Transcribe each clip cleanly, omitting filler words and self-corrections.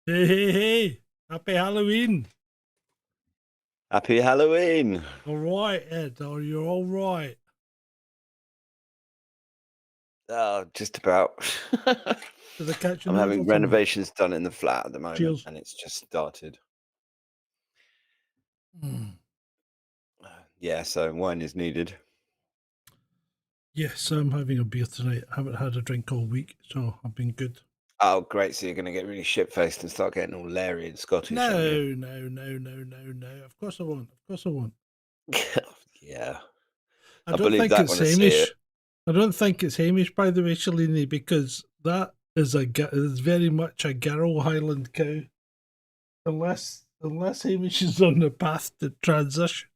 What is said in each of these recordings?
Hey, hey, hey. Happy Halloween. Happy Halloween. All right, Ed. Are you all right? Oh, just about. Did I catch you I'm in the middle having of something? renovations done in the flat at the moment, Cheers. and it's just started. Mm. Yeah, so wine is needed. Yes, I'm having a beer tonight. I haven't had a drink all week, so I've been good. Oh, great. So you're going to get really shit-faced and start getting all Larry and Scottish, aren't you? No. Of course I won't. Of course I won't. Yeah, I I don't believe think that it's when I see it. Hamish. I don't think it's Hamish, by the way, Shalini, because that is very much a Garrow Highland cow. Unless Hamish is on the path to transition.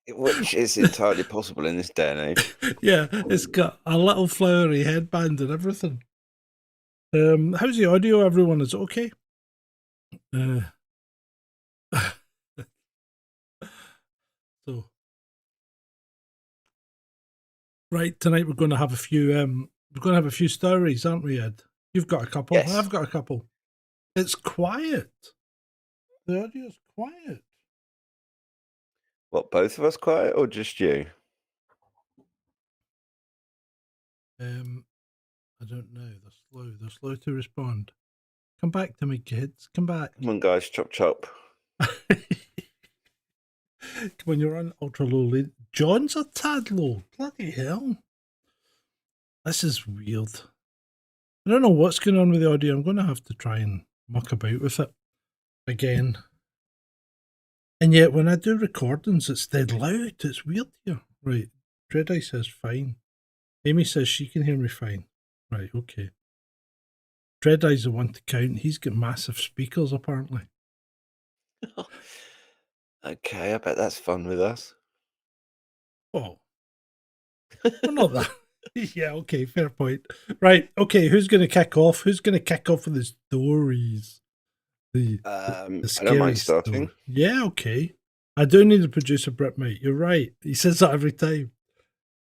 Which is entirely possible in this day and age. Yeah, it's got a little flowery headband and everything. How's the audio, everyone? Is it okay? Uh, so, right, tonight we're going to have a few stories, aren't we, Ed? You've got a couple. Yes. I've got a couple. It's quiet. The audio's quiet. What, both of us quiet or just you? Um, I don't know. They're slow. They're slow to respond. Come back to me, kids. Come back. Come on, guys, chop chop. Come on, you're on ultra low. John's a tad low. Bloody hell. This is weird. I don't know what's going on with the audio. I'm going to have to try and muck about with it again. And yet, when I do recordings, it's dead loud. It's weird here. Right. Dread says fine. Amy says she can hear me fine. Right, okay. Dread the one to count. He's got massive speakers, apparently. Okay, I bet that's fun with us. Oh, we're not that. Yeah, okay, fair point. Right, okay, who's going to kick off? Who's going to kick off with the stories? The I don't scary mind story. starting. Yeah, okay. I do need a producer, Brett, mate. You're right. He says that every time.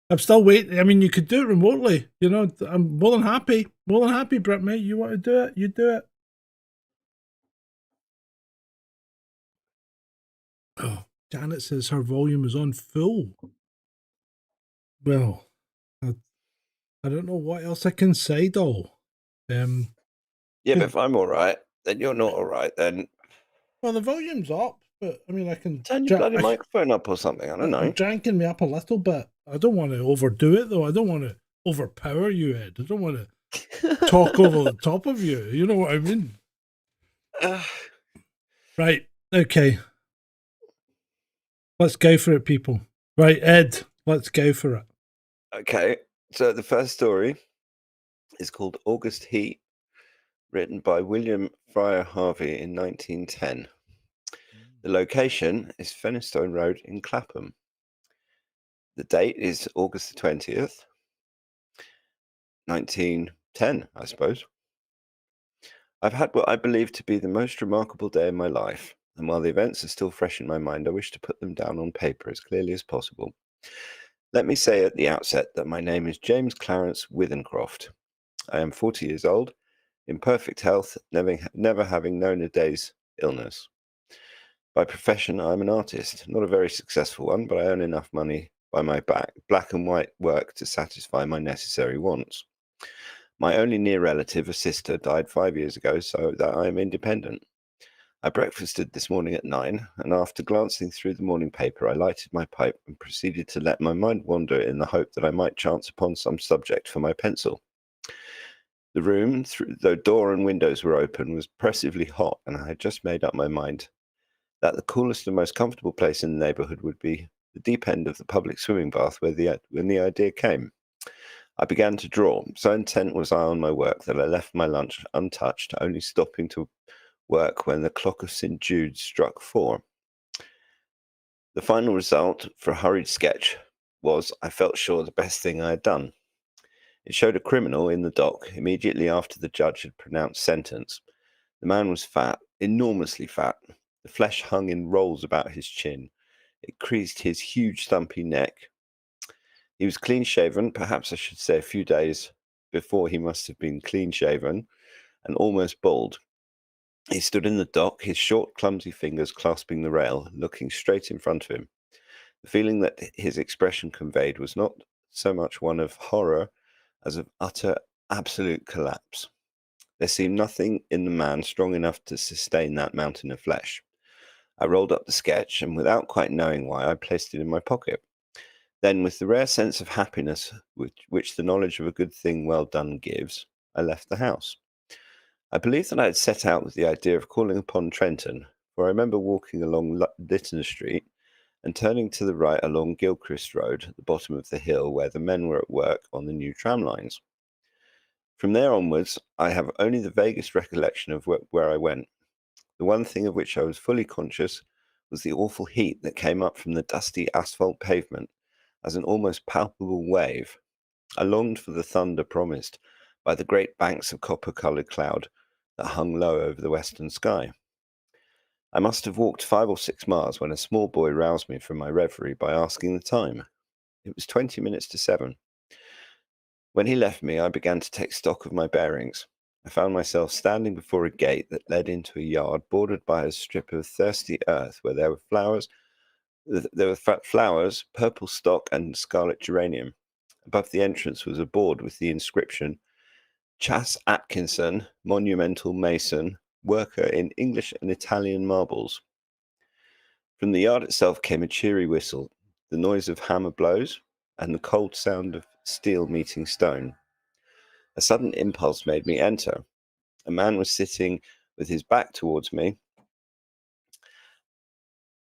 I'm still waiting. I mean, you could do it remotely. You know, I'm more than happy. More than happy, Brett, mate. You want to do it? You do it. Oh, Janet says her volume is on full. Well, I, I don't know what else I can say, doll. Um, Yeah, but good. if I'm all right, then you're not all right. Then Well, the volume's up, but I mean, I can. turn your bloody microphone up or something. I don't I'm know. janking me up a little bit. I don't want to overdo it, though. I don't want to overpower you, Ed. I don't want to talk over the top of you. You know what I mean? Uh, Right. Okay. Let's go for it, people. Right, Ed. Let's go for it. okay, so the first story is called August Heat, written by William Fryer Harvey in 1910. The location is Fenistone Road in Clapham. The date is August the 20th, 1910, I suppose. I've had what I believe to be the most remarkable day in my life, and while the events are still fresh in my mind, I wish to put them down on paper as clearly as possible. Let me say at the outset that my name is James Clarence Withencroft. I am 40 years old, in perfect health, never having known a day's illness. By profession, I'm an artist, not a very successful one, but I earn enough money by my black and white work to satisfy my necessary wants. My only near relative, a sister, died 5 years ago, so that I am independent. I breakfasted this morning at 9, and after glancing through the morning paper, I lighted my pipe and proceeded to let my mind wander in the hope that I might chance upon some subject for my pencil. The room, though door and windows were open, was oppressively hot, and I had just made up my mind that the coolest and most comfortable place in the neighbourhood would be the deep end of the public swimming bath when the idea came. I began to draw. So intent was I on my work that I left my lunch untouched, only stopping to work when the clock of St. Jude's struck 4. The final result for a hurried sketch was, I felt sure, the best thing I had done. It showed a criminal in the dock immediately after the judge had pronounced sentence. The man was fat, enormously fat. The flesh hung in rolls about his chin. It creased his huge, stumpy neck. He was clean shaven, perhaps I should say a few days before he must have been clean-shaven and almost bald. He stood in the dock, his short, clumsy fingers clasping the rail, looking straight in front of him. The feeling that his expression conveyed was not so much one of horror as of utter, absolute collapse. There seemed nothing in the man strong enough to sustain that mountain of flesh. I rolled up the sketch, and without quite knowing why, I placed it in my pocket. Then, with the rare sense of happiness which the knowledge of a good thing well done gives, I left the house. I believe that I had set out with the idea of calling upon Trenton, for I remember walking along Lytton Street and turning to the right along Gilchrist Road at the bottom of the hill where the men were at work on the new tram lines. From there onwards, I have only the vaguest recollection of where I went. The one thing of which I was fully conscious was the awful heat that came up from the dusty asphalt pavement as an almost palpable wave. I longed for the thunder promised by the great banks of copper-coloured cloud that hung low over the western sky. I must have walked 5 or 6 miles when a small boy roused me from my reverie by asking the time. It was 20 minutes to 7. When he left me, I began to take stock of my bearings. I found myself standing before a gate that led into a yard bordered by a strip of thirsty earth where there were flowers, purple stock, and scarlet geranium. Above the entrance was a board with the inscription, Chas Atkinson, monumental mason, worker in English and Italian marbles. From the yard itself came a cheery whistle, the noise of hammer blows, and the cold sound of steel meeting stone. A sudden impulse made me enter. A man was sitting with his back towards me,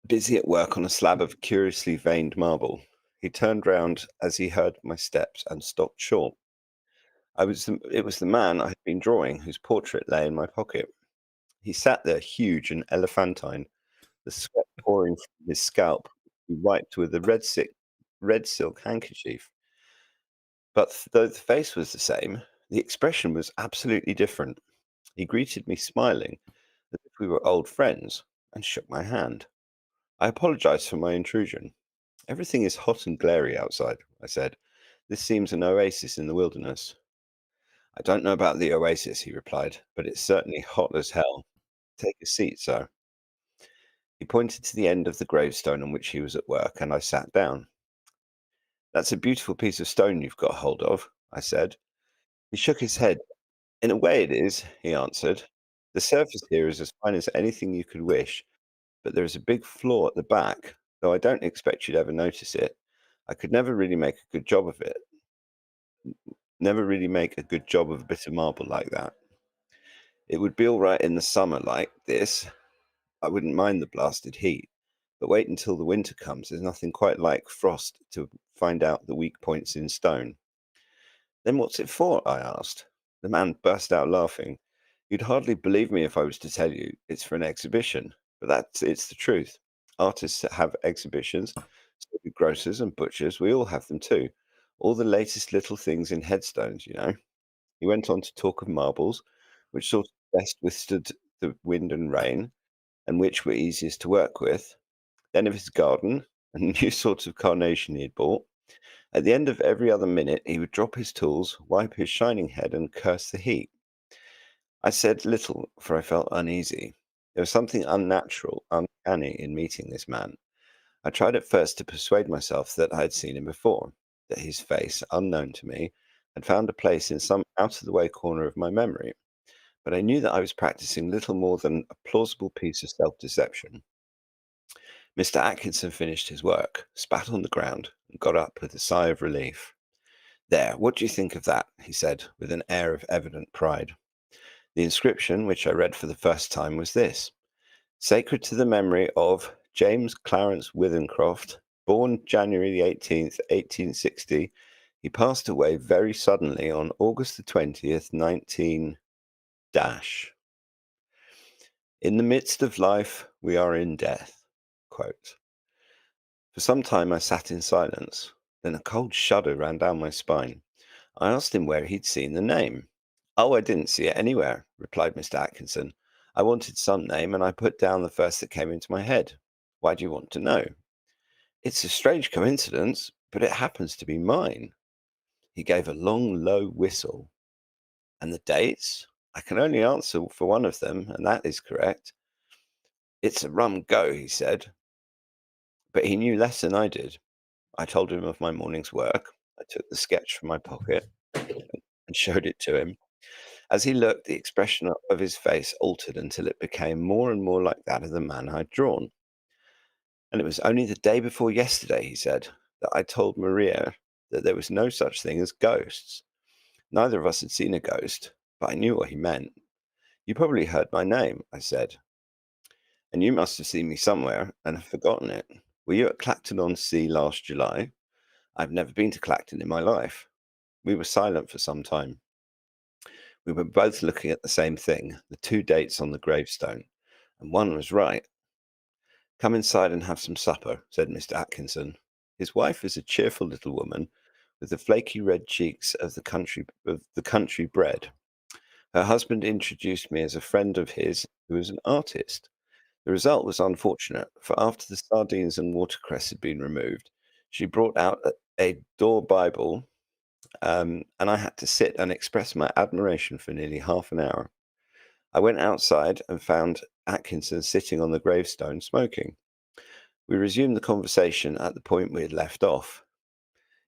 busy at work on a slab of curiously veined marble. He turned round as he heard my steps and stopped short. It was the man I had been drawing, whose portrait lay in my pocket. He sat there, huge and elephantine, the sweat pouring from his scalp. He wiped with a red silk handkerchief. But though the face was the same, the expression was absolutely different. He greeted me smiling, as if we were old friends, and shook my hand. I apologized for my intrusion. Everything is hot and glary outside, I said. This seems an oasis in the wilderness. I don't know about the oasis, he replied, but it's certainly hot as hell. Take a seat, sir. He pointed to the end of the gravestone on which he was at work, and I sat down. That's a beautiful piece of stone you've got hold of, I said. He shook his head. In a way it is, he answered. The surface here is as fine as anything you could wish, but there is a big flaw at the back, though I don't expect you'd ever notice it. I could never really make a good job of it. Never really make a good job of a bit of marble like that. It would be all right in the summer like this. I wouldn't mind the blasted heat. But wait until the winter comes. There's nothing quite like frost to find out the weak points in stone. Then what's it for? I asked. The man burst out laughing. You'd hardly believe me if I was to tell you it's for an exhibition, but it's the truth. Artists have exhibitions, so do grocers and butchers. We all have them too. All the latest little things in headstones, you know. He went on to talk of marbles, which sort of best withstood the wind and rain, and which were easiest to work with. Then of his garden and new sorts of carnation he had bought. At the end of every other minute, he would drop his tools, wipe his shining head, and curse the heat. I said little, for I felt uneasy. There was something unnatural, uncanny in meeting this man. I tried at first to persuade myself that I had seen him before, that his face, unknown to me, had found a place in some out-of-the-way corner of my memory, but I knew that I was practicing little more than a plausible piece of self-deception. Mr. Atkinson finished his work, spat on the ground, and got up with a sigh of relief. There, what do you think of that? He said, with an air of evident pride. The inscription, which I read for the first time, was this: Sacred to the memory of James Clarence Withencroft, born January the 18th, 1860. He passed away very suddenly on August the 20th, 19 dash. In the midst of life, we are in death. Quote. For some time I sat in silence. Then a cold shudder ran down my spine. I asked him where he'd seen the name. Oh, I didn't see it anywhere, replied Mr. Atkinson. I wanted some name, and I put down the first that came into my head. Why do you want to know? It's a strange coincidence, but it happens to be mine. He gave a long, low whistle. And the dates? I can only answer for one of them, and that is correct. It's a rum go, he said. But he knew less than I did. I told him of my morning's work. I took the sketch from my pocket and showed it to him. As he looked, the expression of his face altered until it became more and more like that of the man I'd drawn. And it was only the day before yesterday, he said, that I told Maria that there was no such thing as ghosts. Neither of us had seen a ghost, but I knew what he meant. You probably heard my name, I said, and you must have seen me somewhere and have forgotten it. Were you at Clacton-on-Sea last July? I've never been to Clacton in my life. We were silent for some time. We were both looking at the same thing, the two dates on the gravestone, and one was right. Come inside and have some supper, said Mr. Atkinson. His wife is a cheerful little woman with the flaky red cheeks of the country bred. Her husband introduced me as a friend of his who was an artist. The result was unfortunate, for after the sardines and watercress had been removed, she brought out a door Bible, and I had to sit and express my admiration for nearly half an hour. I went outside and found Atkinson sitting on the gravestone smoking. We resumed the conversation at the point we had left off.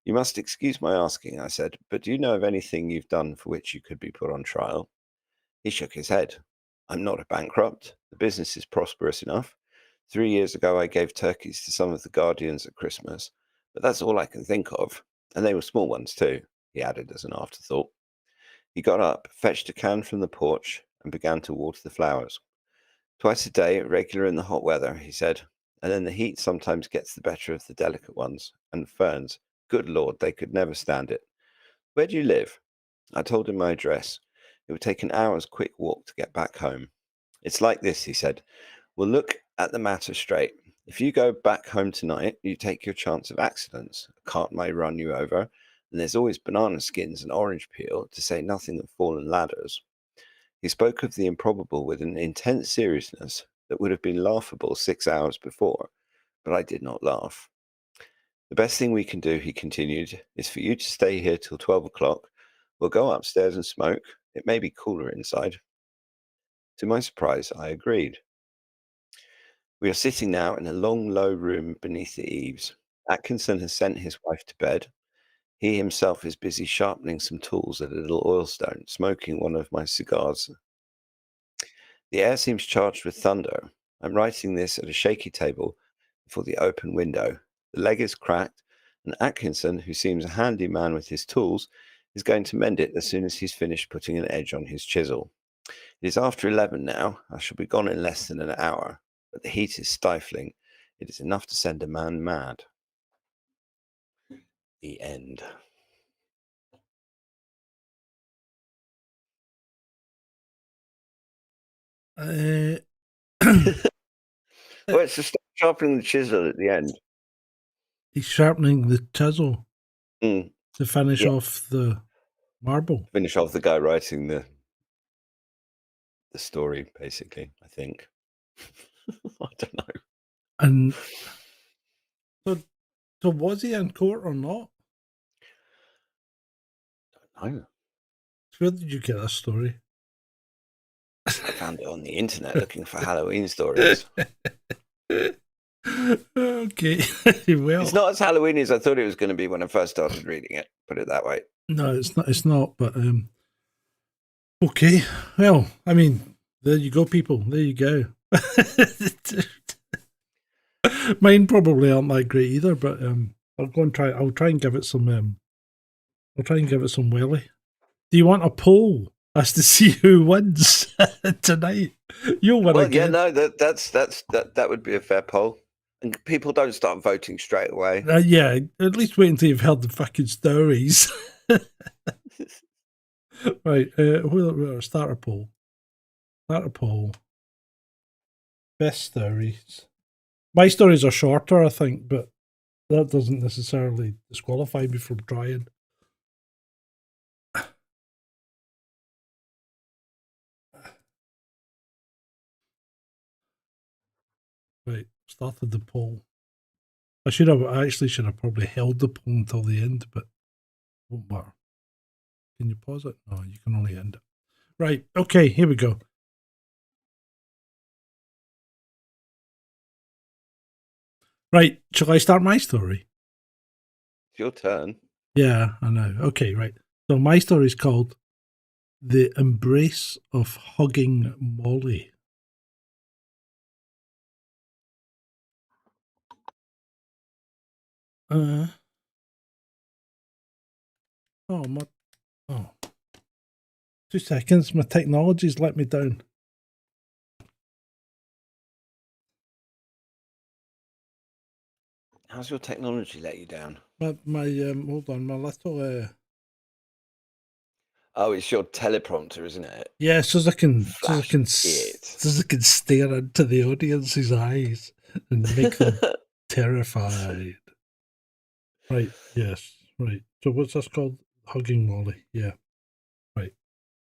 You must excuse my asking, I said, but do you know of anything you've done for which you could be put on trial? He shook his head. I'm not a bankrupt. The business is prosperous enough. 3 years ago, I gave turkeys to some of the guardians at Christmas, but that's all I can think of. And they were small ones too, he added as an afterthought. He got up, fetched a can from the porch, and began to water the flowers. Twice a day, regular in the hot weather, he said, and then the heat sometimes gets the better of the delicate ones, and ferns. Good Lord, they could never stand it. Where do you live? I told him my address. It would take an hour's quick walk to get back home. It's like this, he said. We'll look at the matter straight. If you go back home tonight, you take your chance of accidents. A cart may run you over, and there's always banana skins and orange peel, to say nothing of fallen ladders. He spoke of the improbable with an intense seriousness that would have been laughable 6 hours before, but I did not laugh. The best thing we can do, he continued, is for you to stay here till 12 o'clock. We'll go upstairs and smoke. It may be cooler inside. To my surprise, I agreed. We are sitting now in a long, low room beneath the eaves. Atkinson has sent his wife to bed. He himself is busy sharpening some tools at a little oilstone, smoking one of my cigars. The air seems charged with thunder. I'm writing this at a shaky table before the open window. The leg is cracked, and Atkinson, who seems a handy man with his tools, is going to mend it as soon as he's finished putting an edge on his chisel. It is after 11 now. I shall be gone in less than an hour, but the heat is stifling. It is enough to send a man mad. The end. Uh, Well, it's just sharpening the chisel at the end. he's sharpening the chisel Mm, to finish yeah, off the marble. finish off the guy writing the story, basically, I think. I don't know. And so, so was he in court or not? I know. Where did you get this story? I found it on the internet looking for Halloween stories. Okay, well, It's not as Halloween as I thought it was going to be when I first started reading it. Put it that way. no, it's not. It's not. But okay. Well, I mean, there you go, people. There you go. Mine probably aren't that great either, but I'll go and try. I'll try and give it some. I'll try and give it some welly. Do you want a poll as to see who wins tonight? You'll win Well, again. yeah, no, that would be a fair poll, and people don't start voting straight away. Yeah, at least wait until you've heard the fucking stories. Right, we'll start a poll. Start a poll. Best stories. My stories are shorter, I think, but that doesn't necessarily disqualify me from trying. Right, started the poll. I actually should have probably held the poll until the end, but won't matter. Can you pause it? No, you can only end it. Right. Okay, here we go. Right. Shall I start my story? It's your turn. Yeah, I know. Okay, right. So my story is called The Embrace of Hugging Molly. Oh, my. Oh. 2 seconds. My technology's let me down. How's your technology let you down? My hold on, my little Oh, it's your teleprompter, isn't it? yeah, so as I can it. stare into the audience's eyes and make them terrified. Right, yes, right. So what's this called? Hugging Molly. Yeah. Right.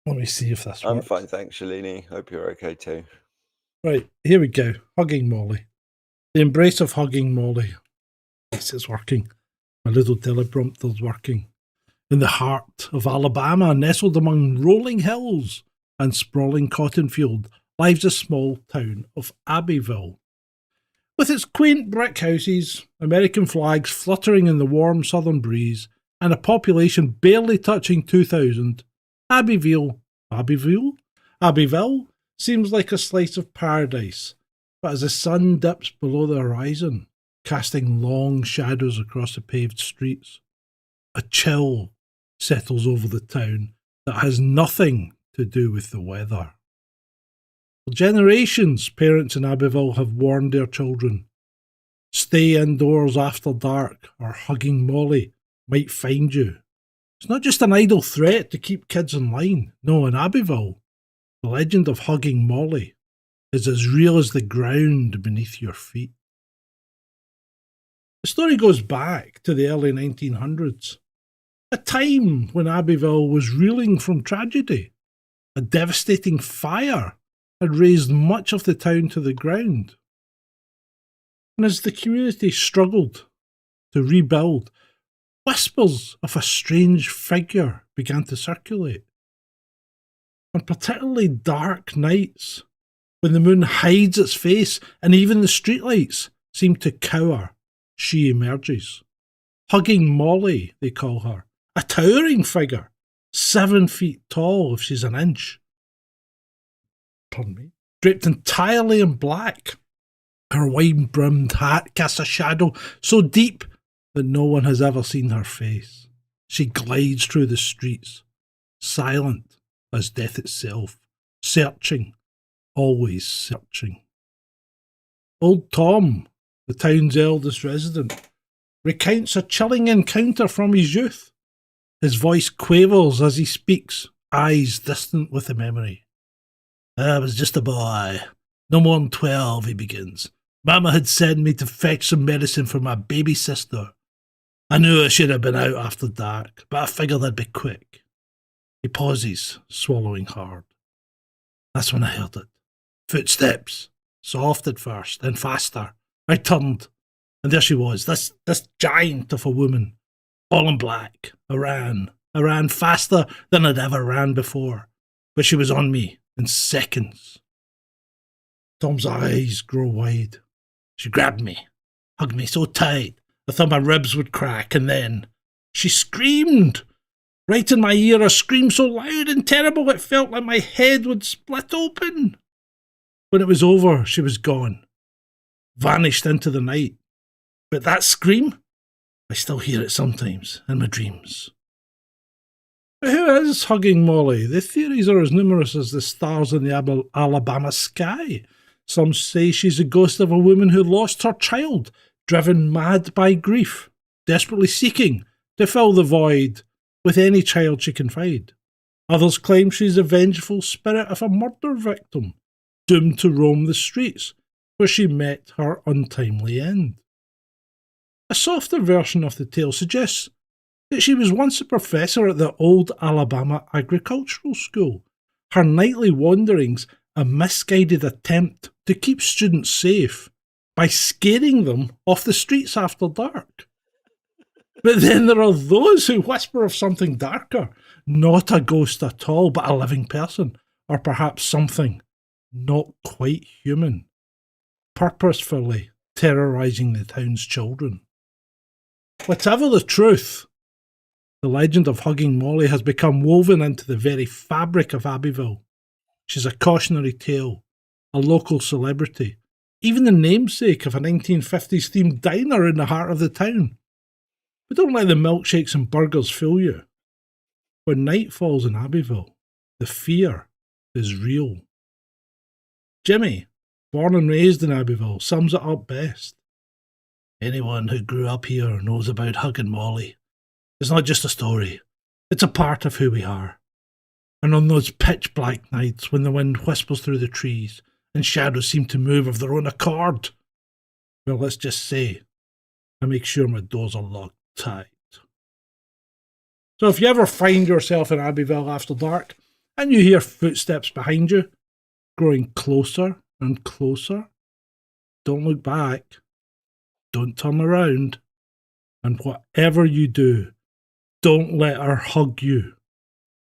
Let me see if this I'm works. fine, thanks, Shalini. Hope you're okay too. Right, here we go. Hugging Molly. The embrace of hugging Molly. Yes, it's working. My little teleprompter's working. In the heart of Alabama, nestled among rolling hills and sprawling cotton field, lies the small town of Abbeville. With its quaint brick houses, American flags fluttering in the warm southern breeze, and a population barely touching 2,000, Abbeville seems like a slice of paradise. But as the sun dips below the horizon, casting long shadows across the paved streets, a chill settles over the town that has nothing to do with the weather. For generations, parents in Abbeville have warned their children, stay indoors after dark or hugging Molly might find you. It's not just an idle threat to keep kids in line. No, in Abbeville, the legend of hugging Molly is as real as the ground beneath your feet. The story goes back to the early 1900s, a time when Abbeville was reeling from tragedy. A devastating fire had razed much of the town to the ground. And as the community struggled to rebuild, whispers of a strange figure began to circulate. On particularly dark nights, when the moon hides its face and even the streetlights seem to cower, she emerges. Hugging Molly, they call her, a towering figure, 7 feet tall if she's an inch. Pardon me. Draped entirely in black, her wide-brimmed hat casts a shadow so deep that no one has ever seen her face. She glides through the streets, silent as death itself, searching, always searching. Old Tom, the town's eldest resident, recounts a chilling encounter from his youth. His voice quavers as he speaks, eyes distant with the memory. I was just a boy, no more than 12, he begins. Mama had sent me to fetch some medicine for my baby sister. I knew I should have been out after dark, but I figured I'd be quick. He pauses, swallowing hard. That's when I heard it. Footsteps, soft at first, then faster. I turned, and there she was, this giant of a woman, all in black. I ran faster than I'd ever ran before, but she was on me in seconds. Tom's eyes grow wide. She grabbed me, hugged me so tight I thought my ribs would crack, and then she screamed. Right in my ear, a scream so loud and terrible it felt like my head would split open. When it was over, she was gone, vanished into the night. But that scream, I still hear it sometimes in my dreams. But who is hugging Molly? The theories are as numerous as the stars in the Alabama sky. Some say she's the ghost of a woman who lost her child, driven mad by grief, desperately seeking to fill the void with any child she can find. Others claim she's the vengeful spirit of a murder victim, doomed to roam the streets, where she met her untimely end. A softer version of the tale suggests that she was once a professor at the old Alabama Agricultural School. Her nightly wanderings a misguided attempt to keep students safe by scaring them off the streets after dark. But then there are those who whisper of something darker, not a ghost at all, but a living person, or perhaps something not quite human, purposefully terrorising the town's children. Whatever the truth, the legend of Hugging Molly has become woven into the very fabric of Abbeville. She's a cautionary tale, a local celebrity, even the namesake of a 1950s themed diner in the heart of the town. But don't let the milkshakes and burgers fool you. When night falls in Abbeville, the fear is real. Jimmy, born and raised in Abbeville, sums it up best. Anyone who grew up here knows about Hugging Molly. It's not just a story, it's a part of who we are. And on those pitch black nights when the wind whispers through the trees and shadows seem to move of their own accord, well, let's just say, I make sure my doors are locked tight. So if you ever find yourself in Abbeville after dark and you hear footsteps behind you, growing closer and closer, don't look back, don't turn around, and whatever you do, don't let her hug you.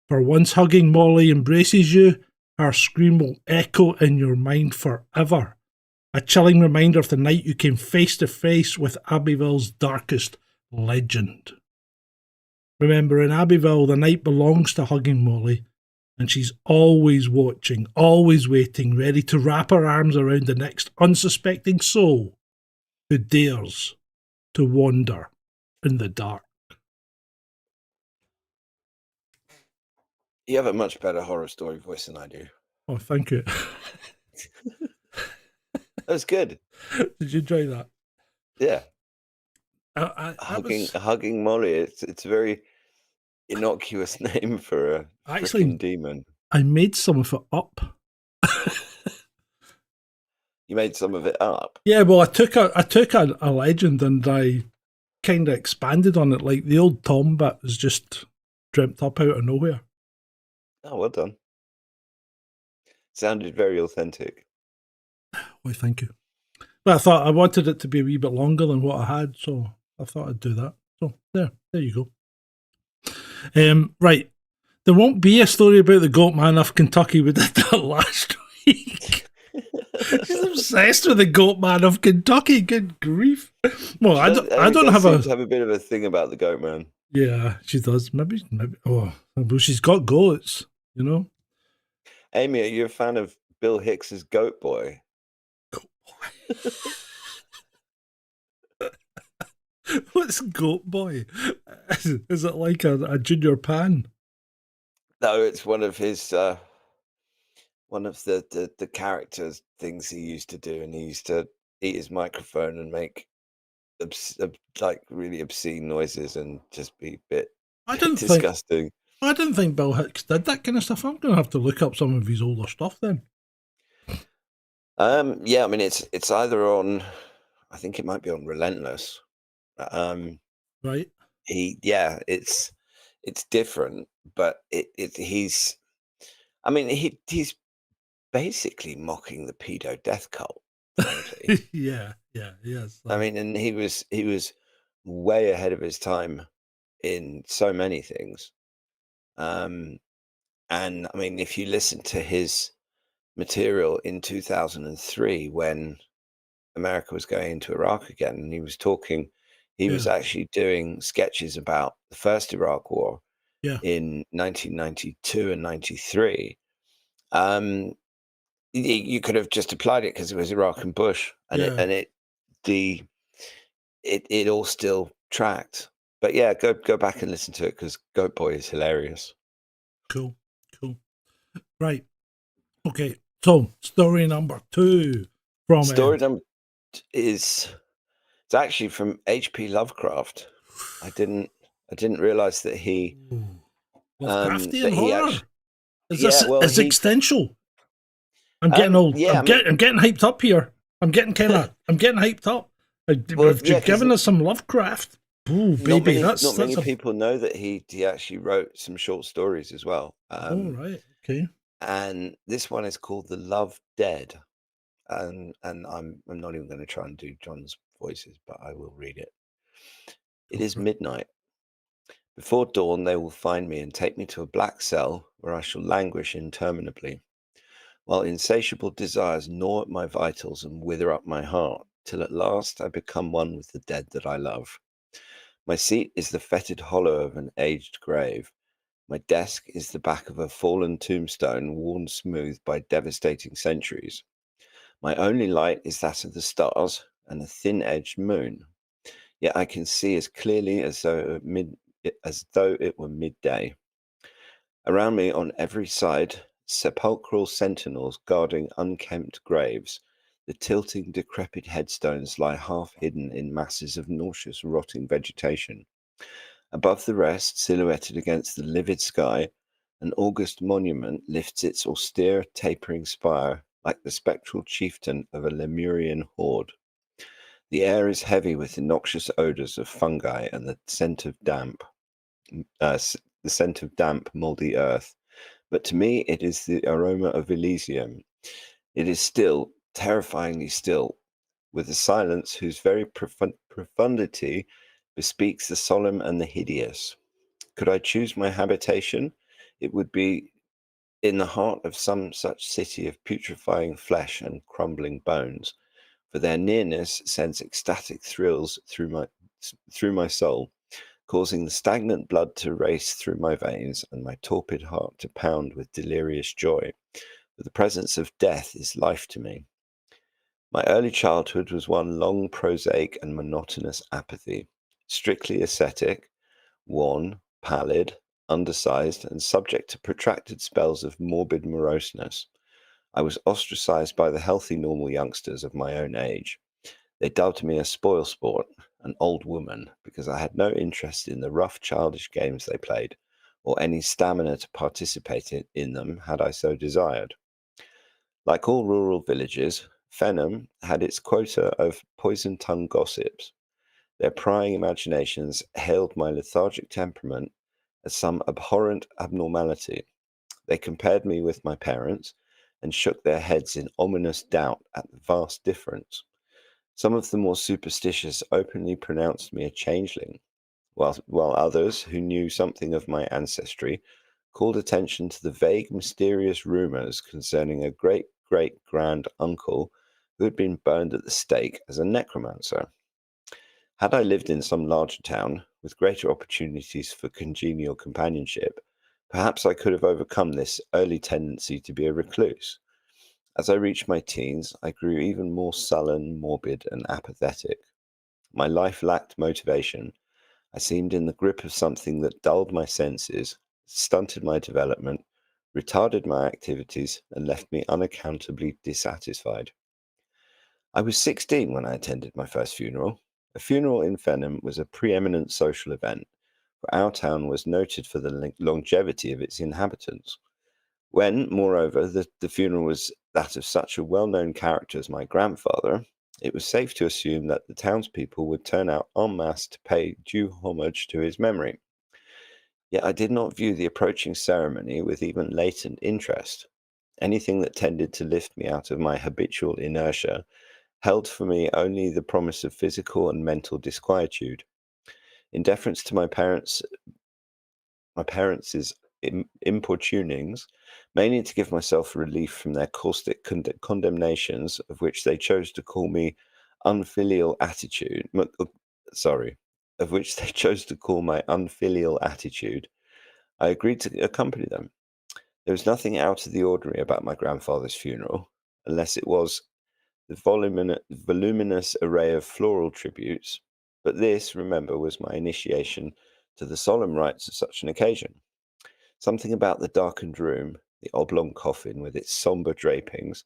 For once Hugging Molly embraces you, her scream will echo in your mind forever. A chilling reminder of the night you came face to face with Abbeville's darkest legend. Remember, in Abbeville, the night belongs to Hugging Molly, and she's always watching, always waiting, ready to wrap her arms around the next unsuspecting soul who dares to wander in the dark. You have a much better horror story voice than I do. Oh, thank you. That was good. Did you enjoy that? Yeah. Was... Hugging Molly. It's a very innocuous name for a freaking demon. I made some of it up. You made some of it up? Yeah, well, I took a legend and I kind of expanded on it. Like the old Tom bit was just dreamt up out of nowhere. Oh, well done. Sounded very authentic. Well, thank you. But I thought I wanted it to be a wee bit longer than what I had, so I thought I'd do that. So there you go. Right. There won't be a story about the goat man of Kentucky. We did that last week. She's obsessed with the goat man of Kentucky. Good grief. Well, I don't have to have a bit of a thing about the goat man. Yeah, she does. Maybe. Oh, well, she's got goats, you know. Amy, are you a fan of Bill Hicks's Goat Boy? Goat Boy. What's Goat Boy? Is it like a Junior Pan? No, it's one of his one of the characters things he used to do, and he used to eat his microphone and make like really obscene noises and just be a bit disgusting. I didn't think Bill Hicks did that kind of stuff. I'm gonna have to look up some of his older stuff then. Yeah, I mean it's either on, I think it might be on Relentless. Right. It's different, but he's basically mocking the pedo death cult, frankly. yeah, yes. I mean, and he was way ahead of his time in so many things. And I mean, if you listen to his material in 2003 when America was going into Iraq again, and he was actually doing sketches about the first Iraq War in 1992 and 93. You could have just applied it because it was Iraq and Bush, and it all still tracked. But yeah, go back and listen to it because Goat Boy is hilarious. Cool. Right. Okay. So story number 2 from story number it's actually from H.P. Lovecraft. I didn't realize that he Lovecraftian horror. It's existential. I'm getting old. I'm getting hyped up here. I'm getting hyped up. You've given us some Lovecraft. Ooh, baby, not many people know that he actually wrote some short stories as well. Right, okay. And this one is called The Love Dead, and I'm not even going to try and do John's voices, but I will read it. It is midnight. Before dawn, they will find me and take me to a black cell where I shall languish interminably, while insatiable desires gnaw at my vitals and wither up my heart, till at last I become one with the dead that I love. My seat is the fetid hollow of an aged grave. My desk is the back of a fallen tombstone worn smooth by devastating centuries. My only light is that of the stars and a thin-edged moon. Yet I can see as clearly as though it were midday. Around me on every side, sepulchral sentinels guarding unkempt graves. The tilting, decrepit headstones lie half hidden in masses of nauseous, rotting vegetation. Above the rest, silhouetted against the livid sky, an august monument lifts its austere, tapering spire like the spectral chieftain of a Lemurian horde. The air is heavy with the noxious odors of fungi and the scent of damp, moldy earth. But to me, it is the aroma of Elysium. It is still, terrifyingly still, with a silence whose very profundity bespeaks the solemn and the hideous. Could I choose my habitation, it would be in the heart of some such city of putrefying flesh and crumbling bones, for their nearness sends ecstatic thrills through my soul, causing the stagnant blood to race through my veins and my torpid heart to pound with delirious joy. For the presence of death is life to me. My early childhood was one long prosaic and monotonous apathy, strictly ascetic, wan, pallid, undersized, and subject to protracted spells of morbid moroseness. I was ostracized by the healthy, normal youngsters of my own age. They dubbed me a spoilsport, an old woman, because I had no interest in the rough, childish games they played, or any stamina to participate in them had I so desired. Like all rural villages, Fenham had its quota of poison-tongued gossips. Their prying imaginations hailed my lethargic temperament as some abhorrent abnormality. They compared me with my parents and shook their heads in ominous doubt at the vast difference. Some of the more superstitious openly pronounced me a changeling, while others, who knew something of my ancestry, called attention to the vague, mysterious rumors concerning a great great grand uncle who had been burned at the stake as a necromancer. Had I lived in some larger town, with greater opportunities for congenial companionship, perhaps I could have overcome this early tendency to be a recluse. As I reached my teens, I grew even more sullen, morbid, and apathetic. My life lacked motivation. I seemed in the grip of something that dulled my senses, stunted my development, retarded my activities, and left me unaccountably dissatisfied. I was 16 when I attended my first funeral. A funeral in Fenham was a preeminent social event, for our town was noted for the longevity of its inhabitants. When, moreover, the funeral was that of such a well-known character as my grandfather, it was safe to assume that the townspeople would turn out en masse to pay due homage to his memory. Yet I did not view the approaching ceremony with even latent interest. Anything that tended to lift me out of my habitual inertia held for me only the promise of physical and mental disquietude. In deference to my parents' importunings, mainly to give myself relief from their caustic condemnations, of which they chose to call me unfilial attitude. Sorry, of which they chose to call my unfilial attitude. I agreed to accompany them. There was nothing out of the ordinary about my grandfather's funeral, unless it was the voluminous array of floral tributes. But this, remember, was my initiation to the solemn rites of such an occasion. Something about the darkened room, the oblong coffin with its sombre drapings,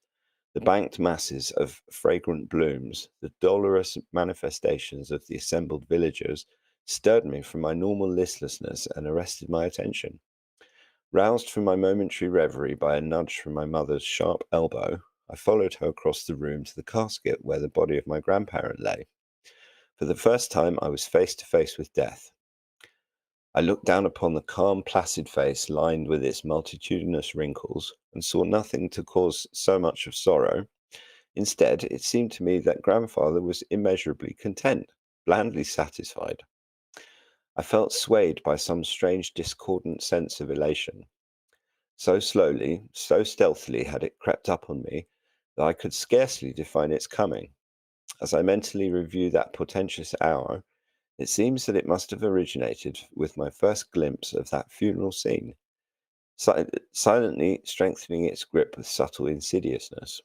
the banked masses of fragrant blooms, the dolorous manifestations of the assembled villagers, stirred me from my normal listlessness and arrested my attention. Roused from my momentary reverie by a nudge from my mother's sharp elbow, I followed her across the room to the casket where the body of my grandparent lay. For the first time, I was face to face with death. I looked down upon the calm, placid face lined with its multitudinous wrinkles, and saw nothing to cause so much of sorrow. Instead, it seemed to me that grandfather was immeasurably content, blandly satisfied. I felt swayed by some strange discordant sense of elation. So slowly, so stealthily had it crept up on me that I could scarcely define its coming. As I mentally review that portentous hour, it seems that it must have originated with my first glimpse of that funeral scene, silently strengthening its grip with subtle insidiousness.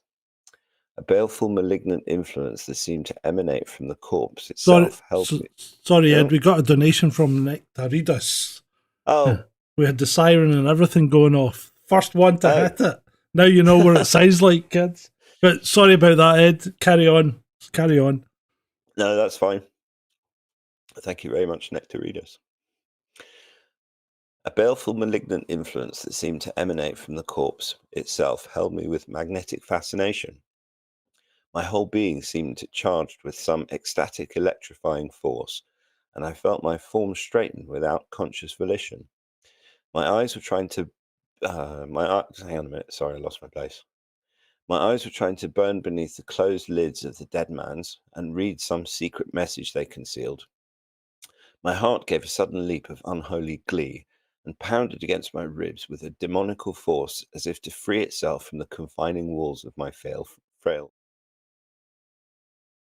A baleful, malignant influence that seemed to emanate from the corpse Sorry, itself held me. sorry, Ed. Oh, We got a donation from Nectaridas. oh, We had the siren and everything going off. First one to oh. hit it. Now you know what it sounds like, kids. But sorry about that, Ed. Carry on. Carry on. No, that's fine. Thank you very much, Nectaridas. A baleful, malignant influence that seemed to emanate from the corpse itself held me with magnetic fascination. My whole being seemed charged with some ecstatic, electrifying force, and I felt my form straighten without conscious volition. My eyes were trying to. Hang on a minute. Sorry, I lost my place. My eyes were trying to burn beneath the closed lids of the dead man's and read some secret message they concealed. My heart gave a sudden leap of unholy glee and pounded against my ribs with a demoniacal force as if to free itself from the confining walls of my frail.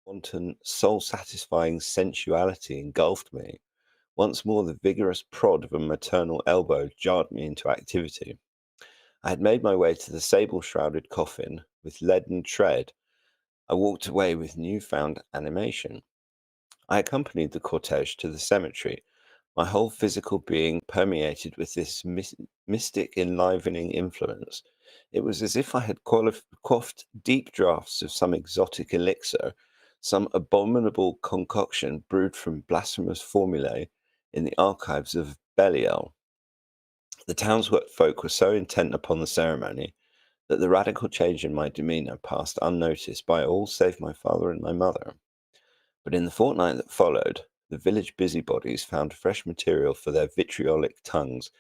Wanton, soul-satisfying sensuality engulfed me. Once more the vigorous prod of a maternal elbow jarred me into activity. I had made my way to the sable-shrouded coffin with leaden tread. I walked away with newfound animation. I accompanied the cortege to the cemetery, my whole physical being permeated with this mystic, enlivening influence. It was as if I had quaffed deep draughts of some exotic elixir, some abominable concoction brewed from blasphemous formulae in the archives of Belial. The townsfolk were so intent upon the ceremony that the radical change in my demeanour passed unnoticed by all save my father and my mother. But in the fortnight that followed, the village busybodies found fresh material for their vitriolic tongues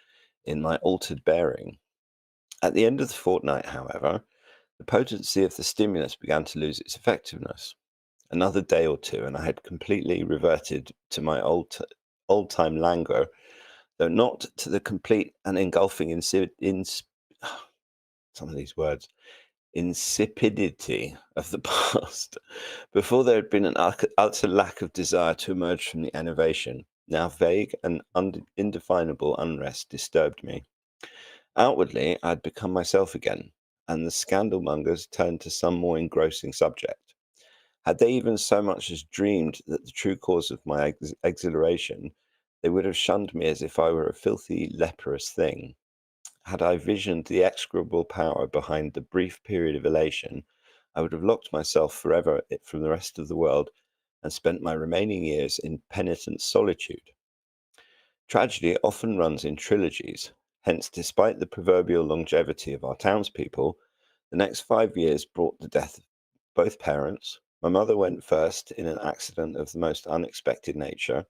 in my altered bearing. At the end of the fortnight, however, the potency of the stimulus began to lose its effectiveness. Another day or two, and I had completely reverted to my old-time languor, though not to the complete and engulfing some of these words, insipidity of the past. Before there had been an utter lack of desire to emerge from the enervation. Now vague and indefinable unrest disturbed me. Outwardly, I had become myself again, and the scandalmongers turned to some more engrossing subject. Had they even so much as dreamed that the true cause of my exhilaration, they would have shunned me as if I were a filthy, leprous thing. Had I visioned the execrable power behind the brief period of elation, I would have locked myself forever from the rest of the world and spent my remaining years in penitent solitude. Tragedy often runs in trilogies. Hence, despite the proverbial longevity of our townspeople, the next 5 years brought the death of both parents. My mother went first in an accident of the most unexpected nature,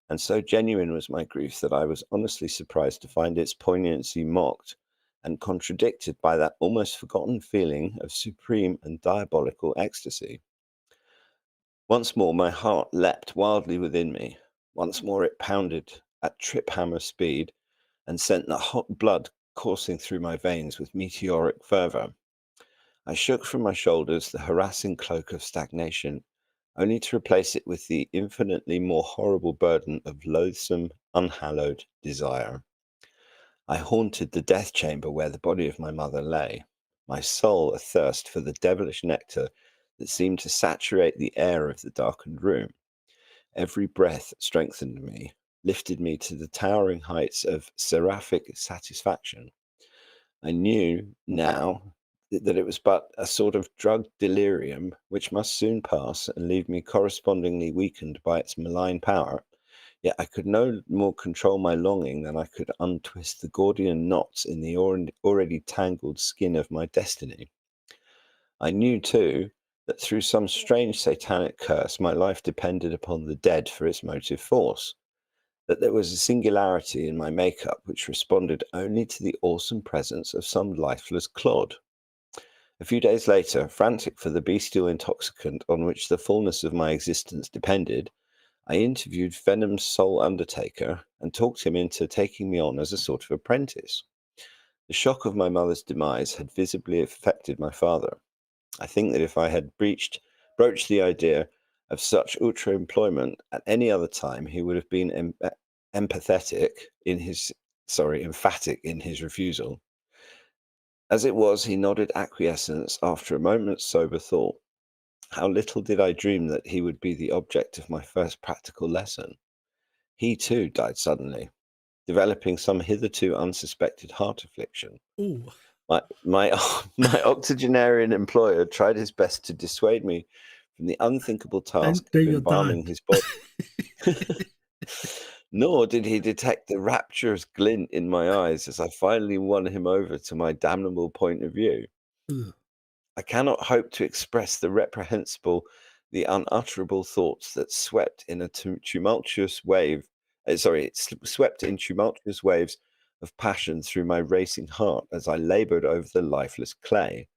and so genuine was my grief that I was honestly surprised to find its poignancy mocked and contradicted by that almost forgotten feeling of supreme and diabolical ecstasy. Once more my heart leapt wildly within me. Once more it pounded at trip-hammer speed and sent the hot blood coursing through my veins with meteoric fervor. I shook from my shoulders the harassing cloak of stagnation, only to replace it with the infinitely more horrible burden of loathsome, unhallowed desire. I haunted the death chamber where the body of my mother lay, my soul athirst for the devilish nectar that seemed to saturate the air of the darkened room. Every breath strengthened me, lifted me to the towering heights of seraphic satisfaction. I knew now that it was but a sort of drugged delirium which must soon pass and leave me correspondingly weakened by its malign power. Yet I could no more control my longing than I could untwist the Gordian knots in the already tangled skin of my destiny. I knew, too, that through some strange satanic curse my life depended upon the dead for its motive force, that there was a singularity in my makeup which responded only to the awesome presence of some lifeless clod. A few days later, frantic for the bestial intoxicant on which the fullness of my existence depended, I interviewed Venom's sole undertaker and talked him into taking me on as a sort of apprentice. The shock of my mother's demise had visibly affected my father. I think that if I had broached the idea of such ultra employment at any other time, he would have been emphatic in his refusal. As it was, he nodded acquiescence after a moment's sober thought. How little did I dream that he would be the object of my first practical lesson. He too died suddenly, developing some hitherto unsuspected heart affliction. Oh, My my octogenarian employer tried his best to dissuade me from the unthinkable task didn't do of your embalming dad. his body. Nor did he detect the rapturous glint in my eyes as I finally won him over to my damnable point of view. Ugh. I cannot hope to express the unutterable thoughts that swept in a tumultuous wave. Swept in tumultuous waves of passion through my racing heart as I labored over the lifeless clay.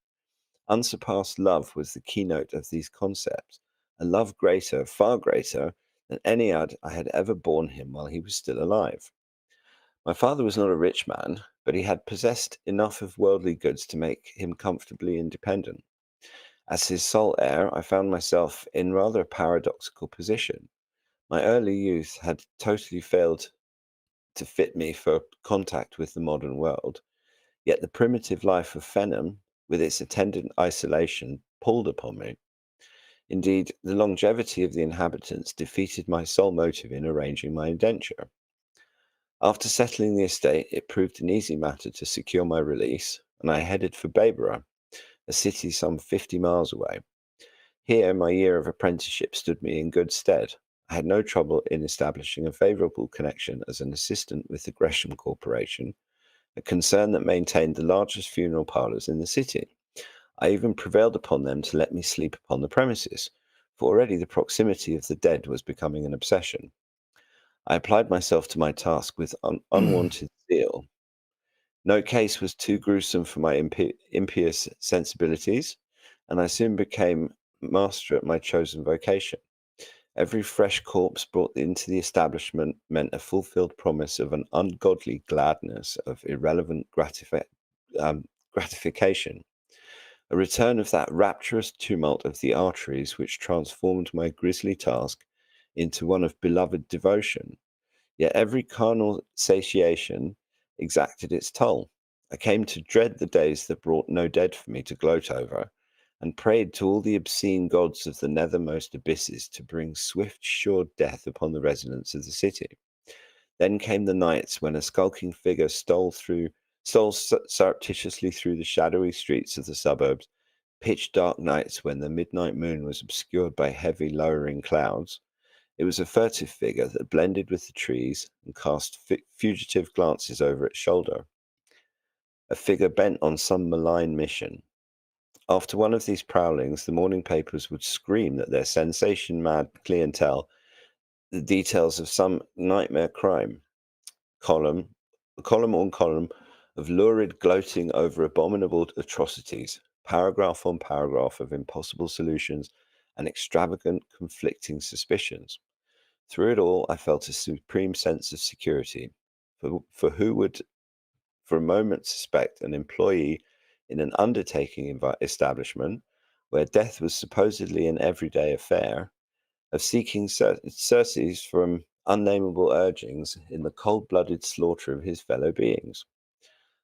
Unsurpassed love was the keynote of these concepts, a love greater, far greater, than any I had ever borne him while he was still alive. My father was not a rich man, but he had possessed enough of worldly goods to make him comfortably independent. As his sole heir, I found myself in rather a paradoxical position. My early youth had totally failed to fit me for contact with the modern world, yet the primitive life of Fenham, with its attendant isolation, palled upon me. Indeed, the longevity of the inhabitants defeated my sole motive in arranging my indenture. After settling the estate, it proved an easy matter to secure my release, and I headed for Bayborough, a city some 50 miles away. Here, my year of apprenticeship stood me in good stead. I had no trouble in establishing a favourable connection as an assistant with the Gresham Corporation, a concern that maintained the largest funeral parlours in the city. I even prevailed upon them to let me sleep upon the premises, for already the proximity of the dead was becoming an obsession. I applied myself to my task with unwonted zeal. No case was too gruesome for my impious sensibilities, and I soon became master at my chosen vocation. Every fresh corpse brought into the establishment meant a fulfilled promise of an ungodly gladness of irrelevant gratification, a return of that rapturous tumult of the arteries which transformed my grisly task into one of beloved devotion. Yet every carnal satiation exacted its toll. I came to dread the days that brought no dead for me to gloat over, and prayed to all the obscene gods of the nethermost abysses to bring swift, sure death upon the residents of the city. Then came the nights when a skulking figure stole surreptitiously through the shadowy streets of the suburbs, pitch dark nights when the midnight moon was obscured by heavy, lowering clouds. It was a furtive figure that blended with the trees and cast fugitive glances over its shoulder, a figure bent on some malign mission. After one of these prowlings, the morning papers would scream that their sensation-mad clientele the details of some nightmare crime. Column, column on column of lurid gloating over abominable atrocities, paragraph on paragraph of impossible solutions and extravagant conflicting suspicions. Through it all, I felt a supreme sense of security. For who would for a moment suspect an employee in an undertaking establishment where death was supposedly an everyday affair of seeking surcease from unnameable urgings in the cold-blooded slaughter of his fellow beings?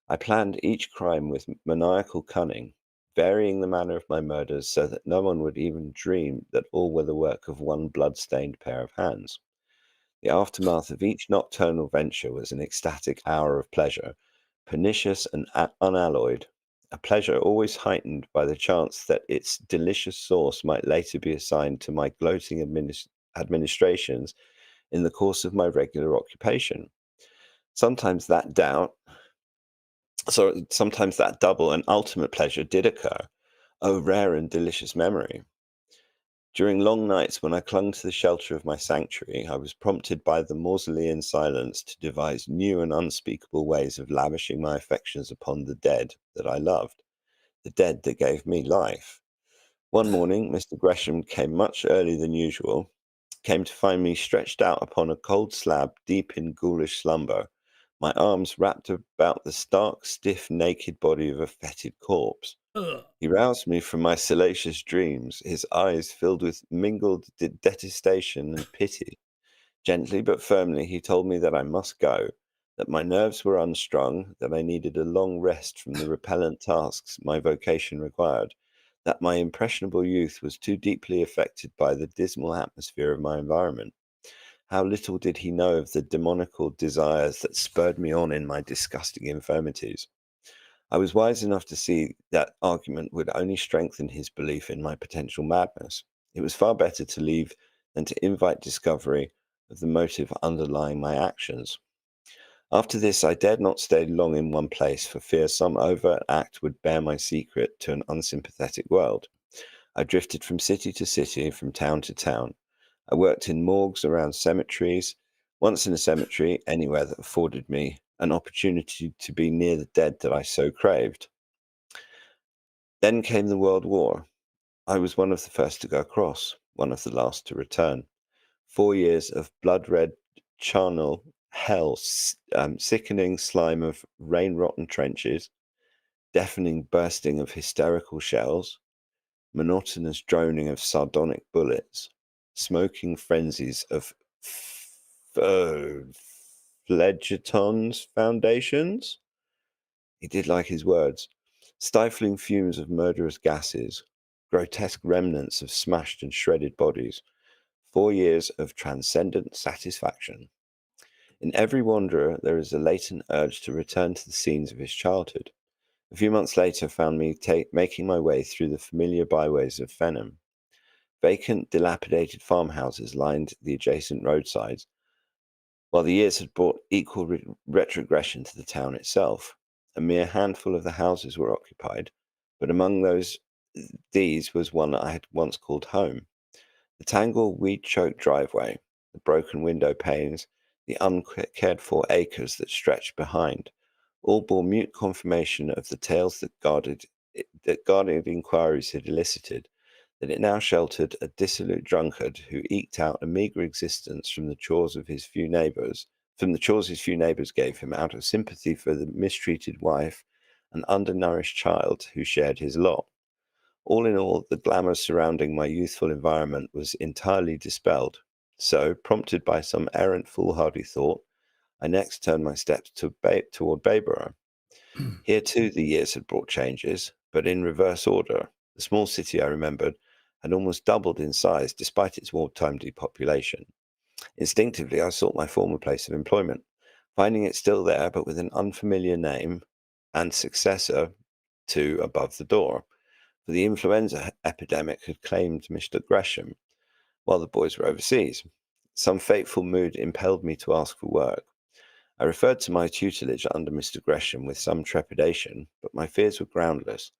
I planned each crime with maniacal cunning, varying the manner of my murders so that no one would even dream that all were the work of one blood-stained pair of hands. The aftermath of each nocturnal venture was an ecstatic hour of pleasure, pernicious and unalloyed, a pleasure always heightened by the chance that its delicious source might later be assigned to my gloating administrations in the course of my regular occupation. Sometimes that doubt, sometimes that double and ultimate pleasure did occur. Oh, rare and delicious memory! During long nights when I clung to the shelter of my sanctuary, I was prompted by the mausolean silence to devise new and unspeakable ways of lavishing my affections upon the dead that I loved, the dead that gave me life. One morning, Mr. Gresham came much earlier than usual. came to find me stretched out upon a cold slab deep in ghoulish slumber, my arms wrapped about the stark, stiff, naked body of a fetid corpse. Ugh. He roused me from my salacious dreams, his eyes filled with mingled detestation and pity. Gently but firmly, he told me that I must go, that my nerves were unstrung, that I needed a long rest from the repellent tasks my vocation required, that my impressionable youth was too deeply affected by the dismal atmosphere of my environment. How little did he know of the demoniacal desires that spurred me on in my disgusting infirmities. I was wise enough to see that argument would only strengthen his belief in my potential madness. It was far better to leave than to invite discovery of the motive underlying my actions. After this, I dared not stay long in one place for fear some overt act would bear my secret to an unsympathetic world. I drifted from city to city, from town to town. I worked in morgues around cemeteries, once in a cemetery, anywhere that afforded me an opportunity to be near the dead that I so craved. Then came the World War. I was one of the first to go across, one of the last to return. 4 years of blood-red charnel hell, sickening slime of rain-rotten trenches, deafening bursting of hysterical shells, monotonous droning of sardonic bullets, smoking frenzies of phlegetons foundations. He did like his words. Stifling fumes of murderous gases, grotesque remnants of smashed and shredded bodies. 4 years of transcendent satisfaction. In every wanderer, there is a latent urge to return to the scenes of his childhood. A few months later found me making my way through the familiar byways of Fenham. Vacant, dilapidated farmhouses lined the adjacent roadsides, while the years had brought equal retrogression to the town itself. A mere handful of the houses were occupied, but among these was one that I had once called home. The tangled, weed-choked driveway, the broken window panes, the uncared for acres that stretched behind, all bore mute confirmation of the tales that guarded inquiries had elicited, that it now sheltered a dissolute drunkard who eked out a meagre existence from the chores his few neighbours gave him out of sympathy for the mistreated wife and undernourished child who shared his lot. All in all, the glamour surrounding my youthful environment was entirely dispelled. So, prompted by some errant foolhardy thought, I next turned my steps toward Bayborough. Here, too, the years had brought changes, but in reverse order. The small city, I remembered, had almost doubled in size despite its wartime depopulation. Instinctively, I sought my former place of employment, finding it still there, but with an unfamiliar name and successor to above the door. For the influenza epidemic had claimed Mr. Gresham, while the boys were overseas. Some fateful mood impelled me to ask for work. I referred to my tutelage under Mr. Gresham with some trepidation, but my fears were groundless.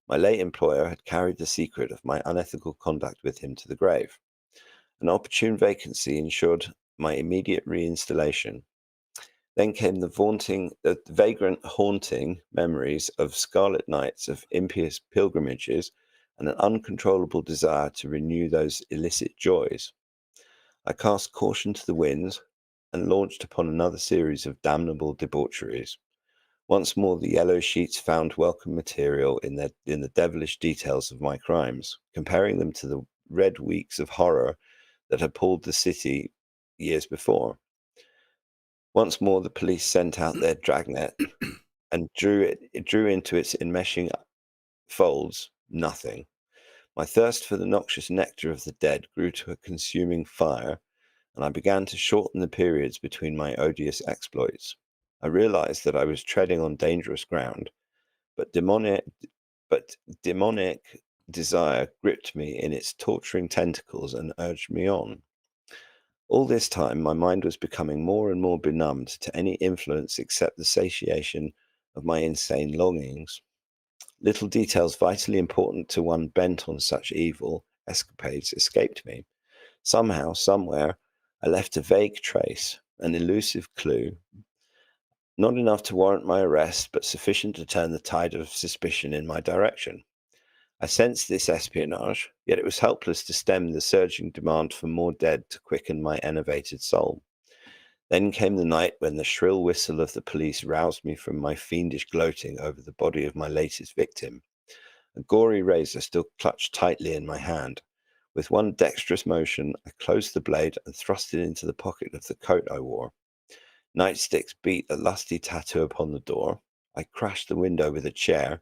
My late employer had carried the secret of my unethical conduct with him to the grave. An opportune vacancy ensured my immediate reinstallation. Then came the vagrant, haunting memories of scarlet nights, of impious pilgrimages, and an uncontrollable desire to renew those illicit joys. I cast caution to the winds and launched upon another series of damnable debaucheries. Once more, the yellow sheets found welcome material in the devilish details of my crimes, comparing them to the red weeks of horror that appalled the city years before. Once more, the police sent out their dragnet and drew into its enmeshing folds nothing. My thirst for the noxious nectar of the dead grew to a consuming fire, and I began to shorten the periods between my odious exploits. I realized that I was treading on dangerous ground, but demonic desire gripped me in its torturing tentacles and urged me on. All this time, my mind was becoming more and more benumbed to any influence except the satiation of my insane longings. Little details vitally important to one bent on such evil escapades escaped me. Somehow, somewhere, I left a vague trace, an elusive clue, not enough to warrant my arrest, but sufficient to turn the tide of suspicion in my direction. I sensed this espionage, yet it was helpless to stem the surging demand for more dead to quicken my enervated soul. Then came the night when the shrill whistle of the police roused me from my fiendish gloating over the body of my latest victim. A gory razor still clutched tightly in my hand. With one dexterous motion, I closed the blade and thrust it into the pocket of the coat I wore. Nightsticks beat a lusty tattoo upon the door. I crashed the window with a chair,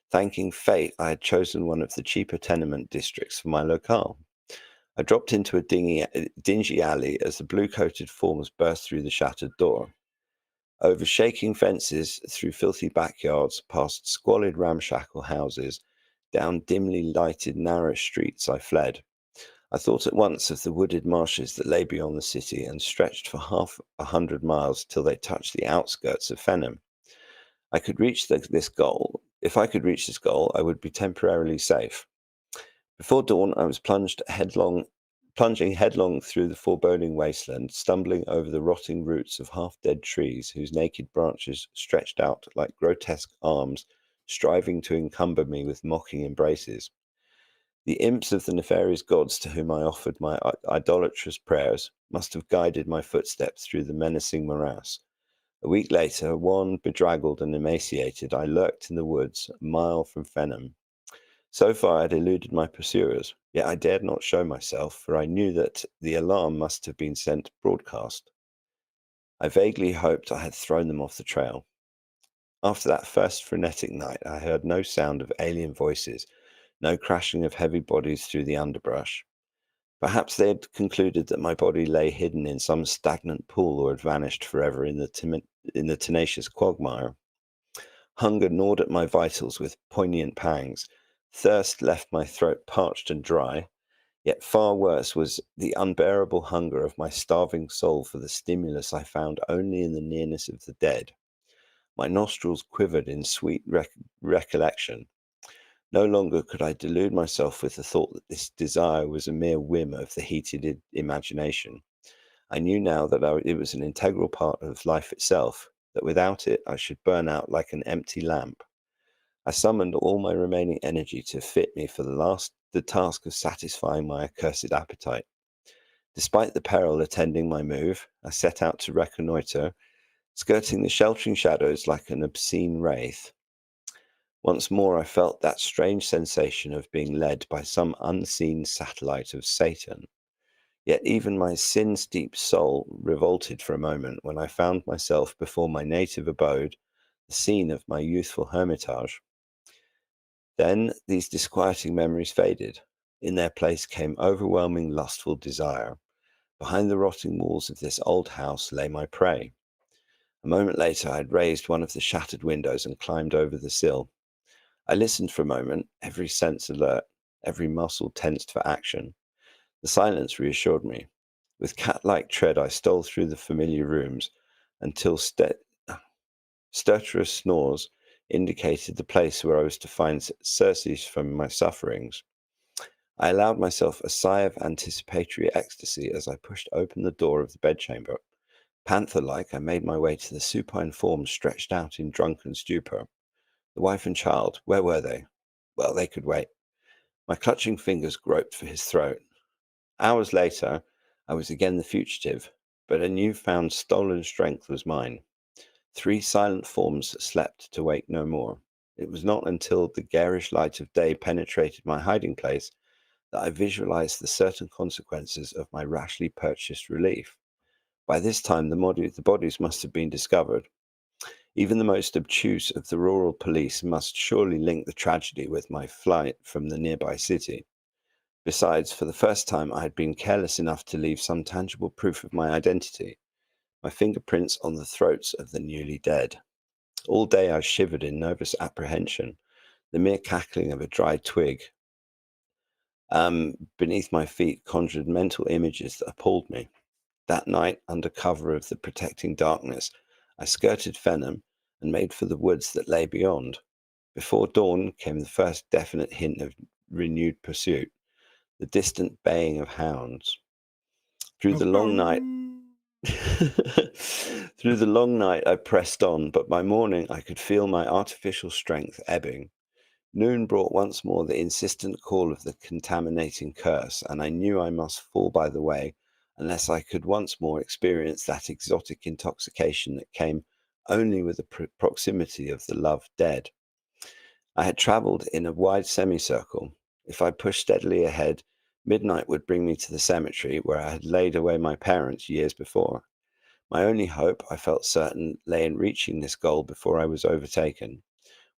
thanking fate I had chosen one of the cheaper tenement districts for my locale. I dropped into a dingy alley as the blue-coated forms burst through the shattered door. Over shaking fences, through filthy backyards, past squalid ramshackle houses, down dimly lighted narrow streets I fled. I thought at once of the wooded marshes that lay beyond the city and stretched for 100 miles till they touched the outskirts of Fenham. I could reach this goal. If I could reach this goal, I would be temporarily safe. Before dawn, I was plunging headlong through the foreboding wasteland, stumbling over the rotting roots of half-dead trees whose naked branches stretched out like grotesque arms, striving to encumber me with mocking embraces. The imps of the nefarious gods to whom I offered my idolatrous prayers must have guided my footsteps through the menacing morass. A week later, wan, bedraggled, and emaciated, I lurked in the woods, a mile from Fenham. So far I had eluded my pursuers, yet I dared not show myself, for I knew that the alarm must have been sent broadcast. I vaguely hoped I had thrown them off the trail. After that first frenetic night, I heard no sound of alien voices, no crashing of heavy bodies through the underbrush. Perhaps they had concluded that my body lay hidden in some stagnant pool or had vanished forever in the tenacious quagmire. Hunger gnawed at my vitals with poignant pangs. Thirst left my throat parched and dry. Yet far worse was the unbearable hunger of my starving soul for the stimulus I found only in the nearness of the dead. My nostrils quivered in sweet recollection. No longer could I delude myself with the thought that this desire was a mere whim of the heated imagination. I knew now that it was an integral part of life itself, that without it I should burn out like an empty lamp. I summoned all my remaining energy to fit me for the task of satisfying my accursed appetite. Despite the peril attending my move, I set out to reconnoiter, skirting the sheltering shadows like an obscene wraith. Once more I felt that strange sensation of being led by some unseen satellite of Satan. Yet even my sin-steeped soul revolted for a moment when I found myself before my native abode, the scene of my youthful hermitage. Then these disquieting memories faded. In their place came overwhelming lustful desire. Behind the rotting walls of this old house lay my prey. A moment later I had raised one of the shattered windows and climbed over the sill. I listened for a moment, every sense alert, every muscle tensed for action. The silence reassured me. With cat-like tread I stole through the familiar rooms until stertorous snores indicated the place where I was to find surcease from my sufferings. I allowed myself a sigh of anticipatory ecstasy as I pushed open the door of the bedchamber. Panther-like, I made my way to the supine forms stretched out in drunken stupor. The wife and child, where were they? Well, they could wait. My clutching fingers groped for his throat. Hours later, I was again the fugitive, but a new-found stolen strength was mine. 3 silent forms slept to wake no more. It was not until the garish light of day penetrated my hiding place that I visualized the certain consequences of my rashly purchased relief. By this time, the bodies must have been discovered. Even the most obtuse of the rural police must surely link the tragedy with my flight from the nearby city. Besides, for the first time, I had been careless enough to leave some tangible proof of my identity, my fingerprints on the throats of the newly dead. All day I shivered in nervous apprehension. The mere cackling of a dry twig beneath my feet conjured mental images that appalled me. That night, under cover of the protecting darkness, I skirted Fenham and made for the woods that lay beyond. Before dawn came the first definite hint of renewed pursuit, the distant baying of hounds. Through the long night, I pressed on, but by morning I could feel my artificial strength ebbing. Noon brought once more the insistent call of the contaminating curse, and I knew I must fall by the way unless I could once more experience that exotic intoxication that came only with the proximity of the loved dead. I had travelled in a wide semicircle. If I pushed steadily ahead, midnight would bring me to the cemetery where I had laid away my parents years before. My only hope, I felt certain, lay in reaching this goal before I was overtaken.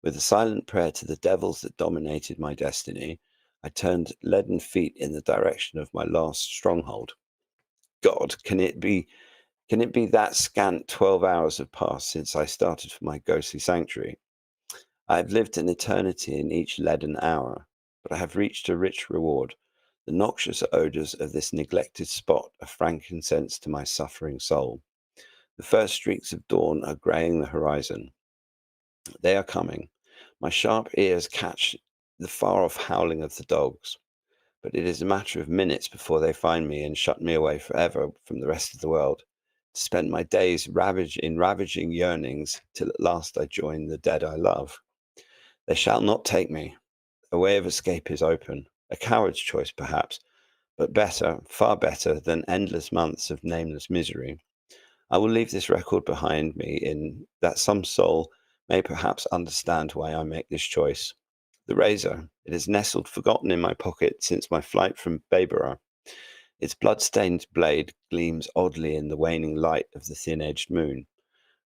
With a silent prayer to the devils that dominated my destiny, I turned leaden feet in the direction of my last stronghold. God, can it be that scant 12 hours have passed since I started for my ghostly sanctuary? I have lived an eternity in each leaden hour, but I have reached a rich reward. The noxious odours of this neglected spot are frankincense to my suffering soul. The first streaks of dawn are greying the horizon. They are coming. My sharp ears catch the far-off howling of the dogs, but it is a matter of minutes before they find me and shut me away forever from the rest of the world, to spend my days ravaging yearnings, till at last I join the dead I love. They shall not take me. A way of escape is open. A coward's choice, perhaps, but better, far better, than endless months of nameless misery. I will leave this record behind me in that some soul may perhaps understand why I make this choice. The razor, it has nestled forgotten in my pocket since my flight from Bayborough. Its blood-stained blade gleams oddly in the waning light of the thin-edged moon.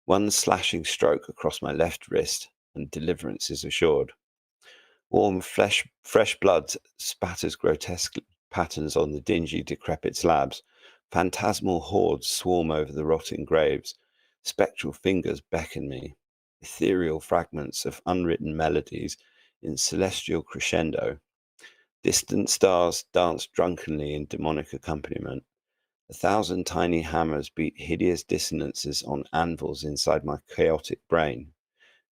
One slashing stroke across my left wrist, and deliverance is assured. Warm fresh blood spatters grotesque patterns on the dingy, decrepit slabs. Phantasmal hordes swarm over the rotting graves. Spectral fingers beckon me. Ethereal fragments of unwritten melodies in celestial crescendo. Distant stars dance drunkenly in demonic accompaniment. 1,000 tiny hammers beat hideous dissonances on anvils inside my chaotic brain.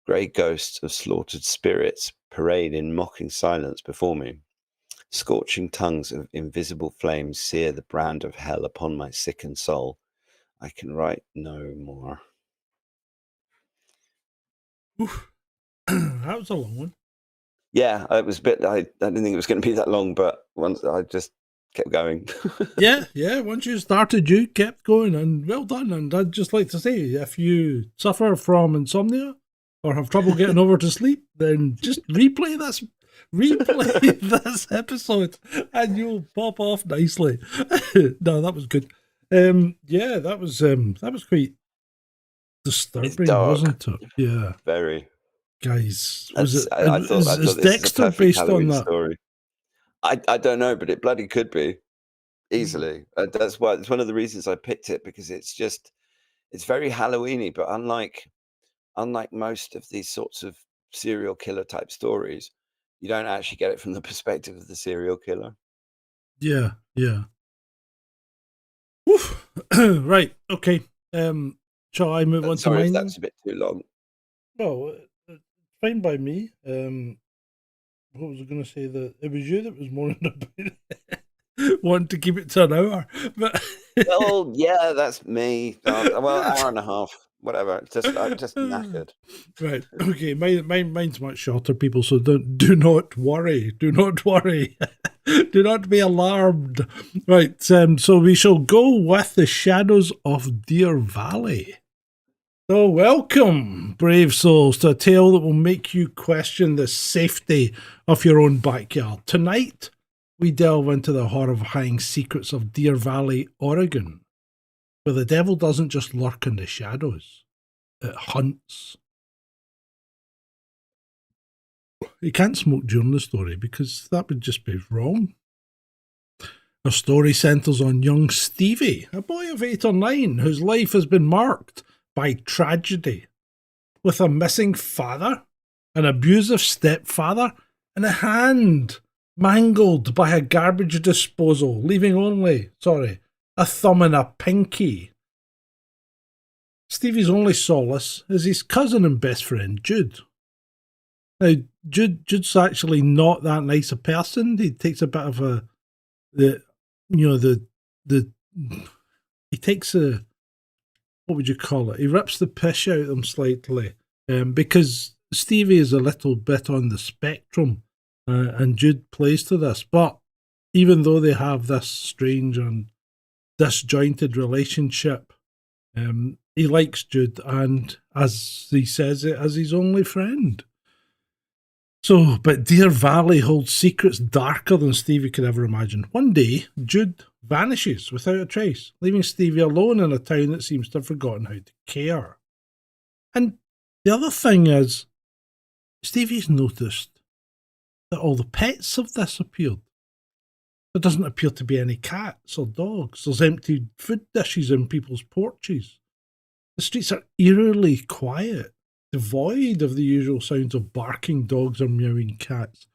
Grey ghosts of slaughtered spirits parade in mocking silence before me. Scorching tongues of invisible flames sear the brand of hell upon my sickened soul. I can write no more. Oof. That was a long one. Yeah, it was a bit. I didn't think it was going to be that long, but once I just kept going. Yeah. Once you started, you kept going, and well done. And I'd just like to say, if you suffer from insomnia or have trouble getting over to sleep, then just replay this episode, and you'll pop off nicely. No, that was good. Yeah, that was quite It's disturbing, dark, wasn't it? Yeah, very. guys, was That's, it? I thought Is this is a Dexter perfect based on Halloween that? story. I don't know, but it bloody could be easily. That's why it's one of the reasons I picked it, because it's very Halloweeny, but unlike most of these sorts of serial killer type stories, you don't actually get it from the perspective of the serial killer. Yeah. Woof. Right. Okay. Shall I move on to Sorry if mine then? that's a bit too long. Well, fine by me. What was I going to say? That it was you that was moaning about wanting to keep it to an hour, but Well, yeah, that's me. Well, hour and a half, whatever. Just knackered. Right. Okay. Mine's much shorter, people. So do not worry. Do not worry. Do not be alarmed. Right. So we shall go with the shadows of Deer Valley. So welcome, brave souls, to a tale that will make you question the safety of your own backyard. Tonight, we delve into the horrifying secrets of Deer Valley, Oregon, where the devil doesn't just lurk in the shadows, it hunts. You can't smoke during the story because that would just be wrong. Our story centres on young Stevie, a boy of 8 or 9 whose life has been marked by tragedy, with a missing father, an abusive stepfather, and a hand mangled by a garbage disposal, leaving only, a thumb and a pinky. Stevie's only solace is his cousin and best friend, Jude. Now, Jude's actually not that nice a person. He takes a bit of he takes a, what would you call it? He rips the piss out of them slightly, because Stevie is a little bit on the spectrum, and Jude plays to this. But even though they have this strange and disjointed relationship, he likes Jude, and as he says it, as his only friend. So, but Deer Valley holds secrets darker than Stevie could ever imagine. One day, Jude vanishes without a trace, leaving Stevie alone in a town that seems to have forgotten how to care. And the other thing is, Stevie's noticed that all the pets have disappeared. There doesn't appear to be any cats or dogs. There's empty food dishes in people's porches. The streets are eerily quiet, devoid of the usual sounds of barking dogs or meowing cats.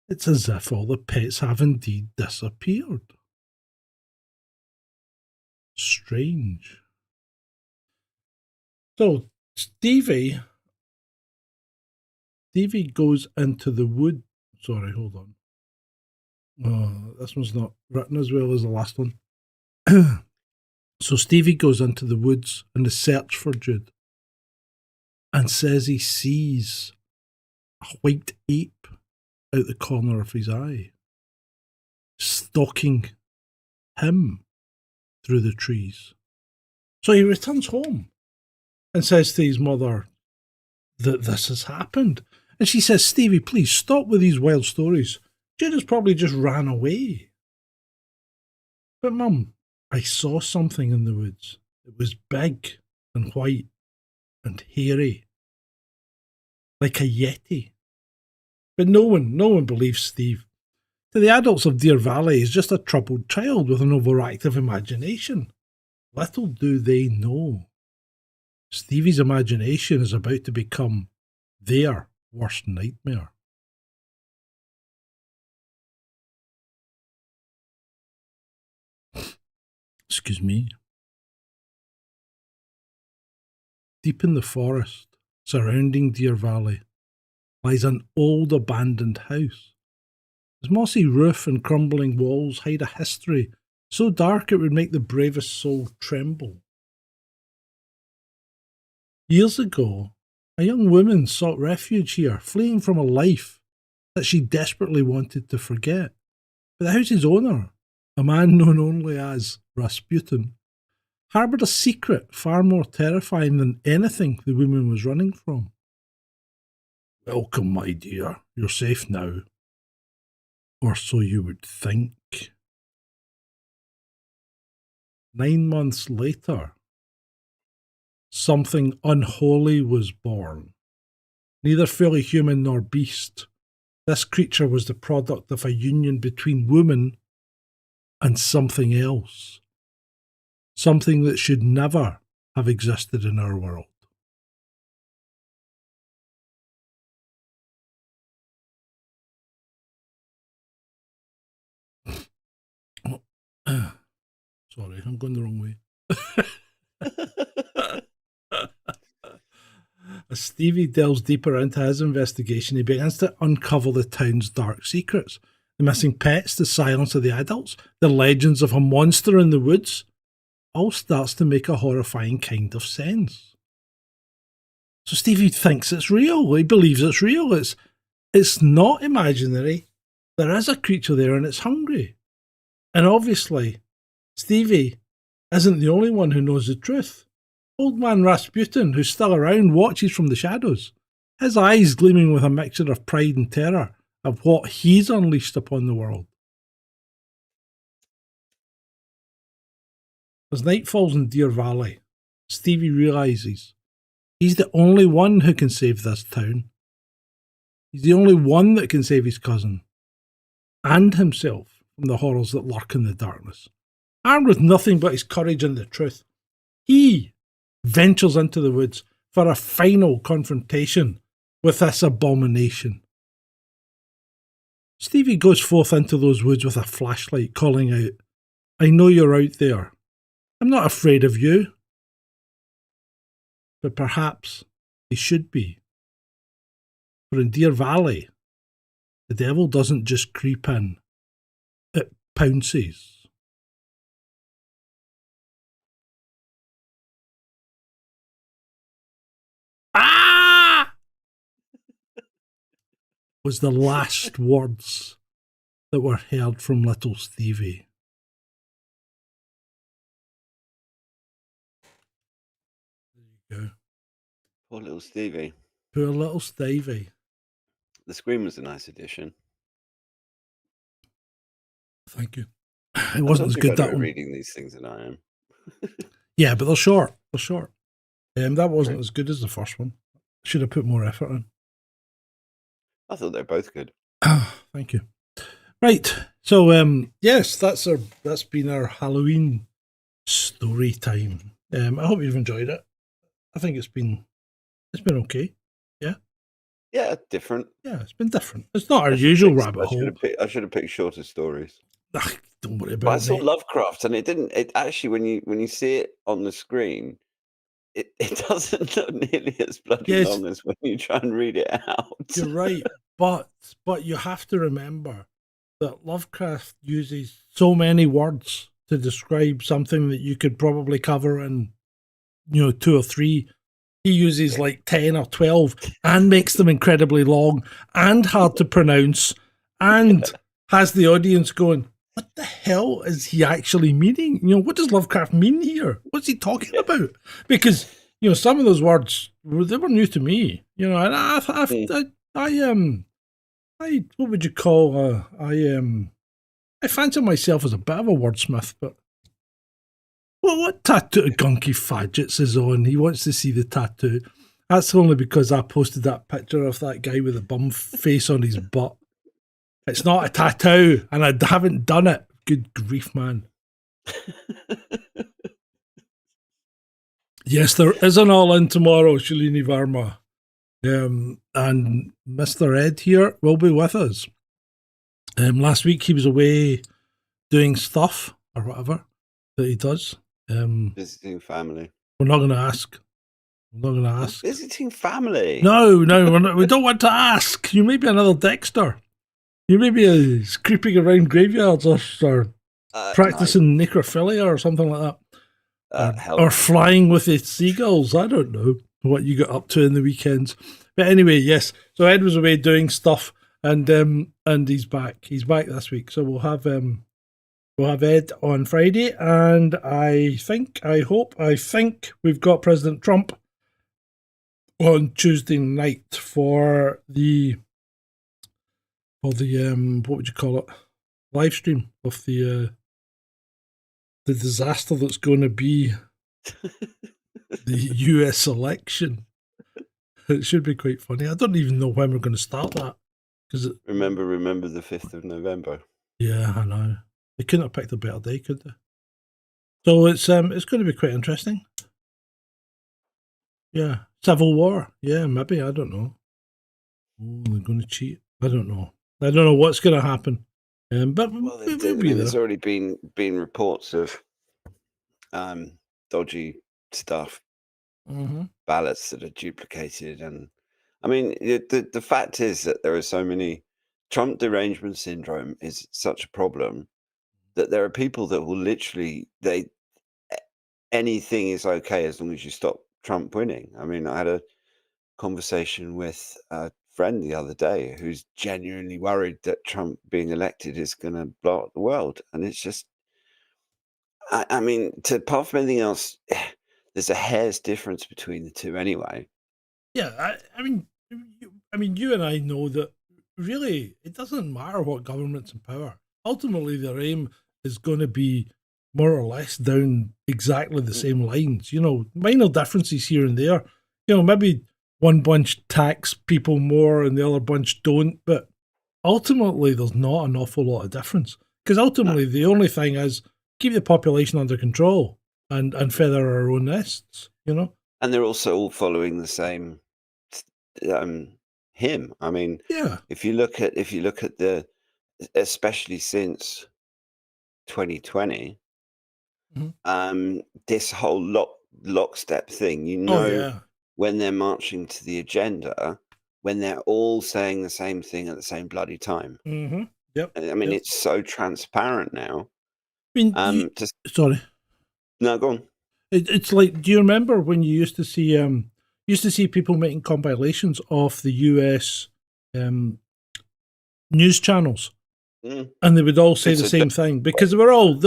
It's as if all the pets have indeed disappeared. Strange. So Stevie goes into the wood. Sorry, hold on. Oh, this one's not written as well as the last one. So Stevie goes into the woods in the search for Jude and says he sees a white ape out the corner of his eye, stalking him through the trees. So he returns home and says to his mother that this has happened. And she says, Stevie, please stop with these wild stories. Jude has probably just ran away. But Mum, I saw something in the woods. It was big and white and hairy, like a yeti. But no one believes Steve. To the adults of Deer Valley, he's just a troubled child with an overactive imagination. Little do they know, Stevie's imagination is about to become their worst nightmare. Excuse me. Deep in the forest, surrounding Deer Valley, lies an old abandoned house. Its mossy roof and crumbling walls hide a history so dark it would make the bravest soul tremble. Years ago, a young woman sought refuge here, fleeing from a life that she desperately wanted to forget. But the house's owner, a man known only as Rasputin, harboured a secret far more terrifying than anything the woman was running from. Welcome, my dear. You're safe now. Or so you would think. 9 months later, something unholy was born. Neither fully human nor beast, this creature was the product of a union between woman and something else. Something that should never have existed in our world. Sorry, I'm going the wrong way. As Stevie delves deeper into his investigation, he begins to uncover the town's dark secrets. The missing pets, the silence of the adults, the legends of a monster in the woods, all starts to make a horrifying kind of sense. So Stevie thinks it's real. He believes it's real. It's not imaginary. There is a creature there and it's hungry. And obviously, Stevie isn't the only one who knows the truth. Old man Rasputin, who's still around, watches from the shadows, his eyes gleaming with a mixture of pride and terror of what he's unleashed upon the world. As night falls in Deer Valley, Stevie realises he's the only one who can save this town. He's the only one that can save his cousin and himself from the horrors that lurk in the darkness. Armed with nothing but his courage and the truth, he ventures into the woods for a final confrontation with this abomination. Stevie goes forth into those woods with a flashlight, calling out, I know you're out there. I'm not afraid of you. But perhaps he should be. For in Deer Valley, the devil doesn't just creep in, it pounces. Ah! was the last words that were heard from little Stevie. There you go. Poor little Stevie. Poor little Stevie. The screen was a nice addition. Thank you. It wasn't as good, that one. Reading these things than I am. Yeah, but they're short. They're short. That wasn't as good as the first one. Should have put more effort in. I thought they're both good. Thank you. Right. So yes, that's been our Halloween story time. I hope you've enjoyed it. I think it's been okay. Yeah. Yeah, different. Yeah, it's been different. It's not our usual rabbit hole. I should have picked shorter stories. Don't worry about but it. I saw Lovecraft, and it actually, when you see it on the screen, it doesn't look nearly as bloody long as when you try and read it out. You're right, but you have to remember that Lovecraft uses so many words to describe something that you could probably cover in 2 or 3. He uses like 10 or 12 and makes them incredibly long and hard to pronounce and has the audience going, what the hell is he actually meaning? What does Lovecraft mean here? What's he talking about? Because, some of those words, they were new to me. And I what would you call, I fancy myself as a bit of a wordsmith, but well, what tattoo Gunky Fadgets is on? He wants to see the tattoo. That's only because I posted that picture of that guy with a bum face on his butt. It's not a tattoo, and I haven't done it. Good grief, man. Yes, there is an all-in tomorrow, Shalini Varma. And Mr. Ed here will be with us. Last week he was away doing stuff or whatever that he does. Visiting family. We're not going to ask. We're not going to ask. Visiting family? No, we don't want to ask. You may be another Dexter. You may be creeping around graveyards or practicing necrophilia or something like that. Or flying with the seagulls. I don't know what you got up to in the weekends. But anyway, yes. So Ed was away doing stuff, and he's back. He's back this week. So we'll have Ed on Friday, and I think we've got President Trump on Tuesday night for the what would you call it, live stream of the disaster that's going to be the US election. It should be quite funny. I don't even know when we're going to start that. Remember the 5th of November. Yeah, I know. They couldn't have picked a better day, could they? So it's going to be quite interesting. Yeah, Civil War. Yeah, maybe, I don't know. Oh, they're going to cheat. I don't know what's going to happen. But there's already been reports of dodgy stuff, ballots that are duplicated, and I mean the fact is that there are so many. Trump derangement syndrome is such a problem that there are people that will literally anything is okay as long as you stop Trump winning. I mean, I had a conversation with a friend the other day who's genuinely worried that Trump being elected is going to blow up the world, and it's just, I mean, apart from anything else, there's a hair's difference between the two anyway. Yeah, I mean, you and I know that really it doesn't matter what government's in power. Ultimately, their aim is going to be more or less down exactly the same lines. Minor differences here and there. Maybe one bunch tax people more and the other bunch don't, but ultimately there's not an awful lot of difference. Because ultimately the only thing is keep the population under control and feather our own nests, And they're also all following the same hymn. I mean, yeah. If you look at the, especially since 2020, this whole lockstep thing, when they're marching to the agenda, when they're all saying the same thing at the same bloody time. Yep. I mean, it's so transparent now. I mean, sorry. No, go on. It's like, do you remember when you used to see people making compilations of the US news channels, Mm. and they would all say It's the a same thing because they were all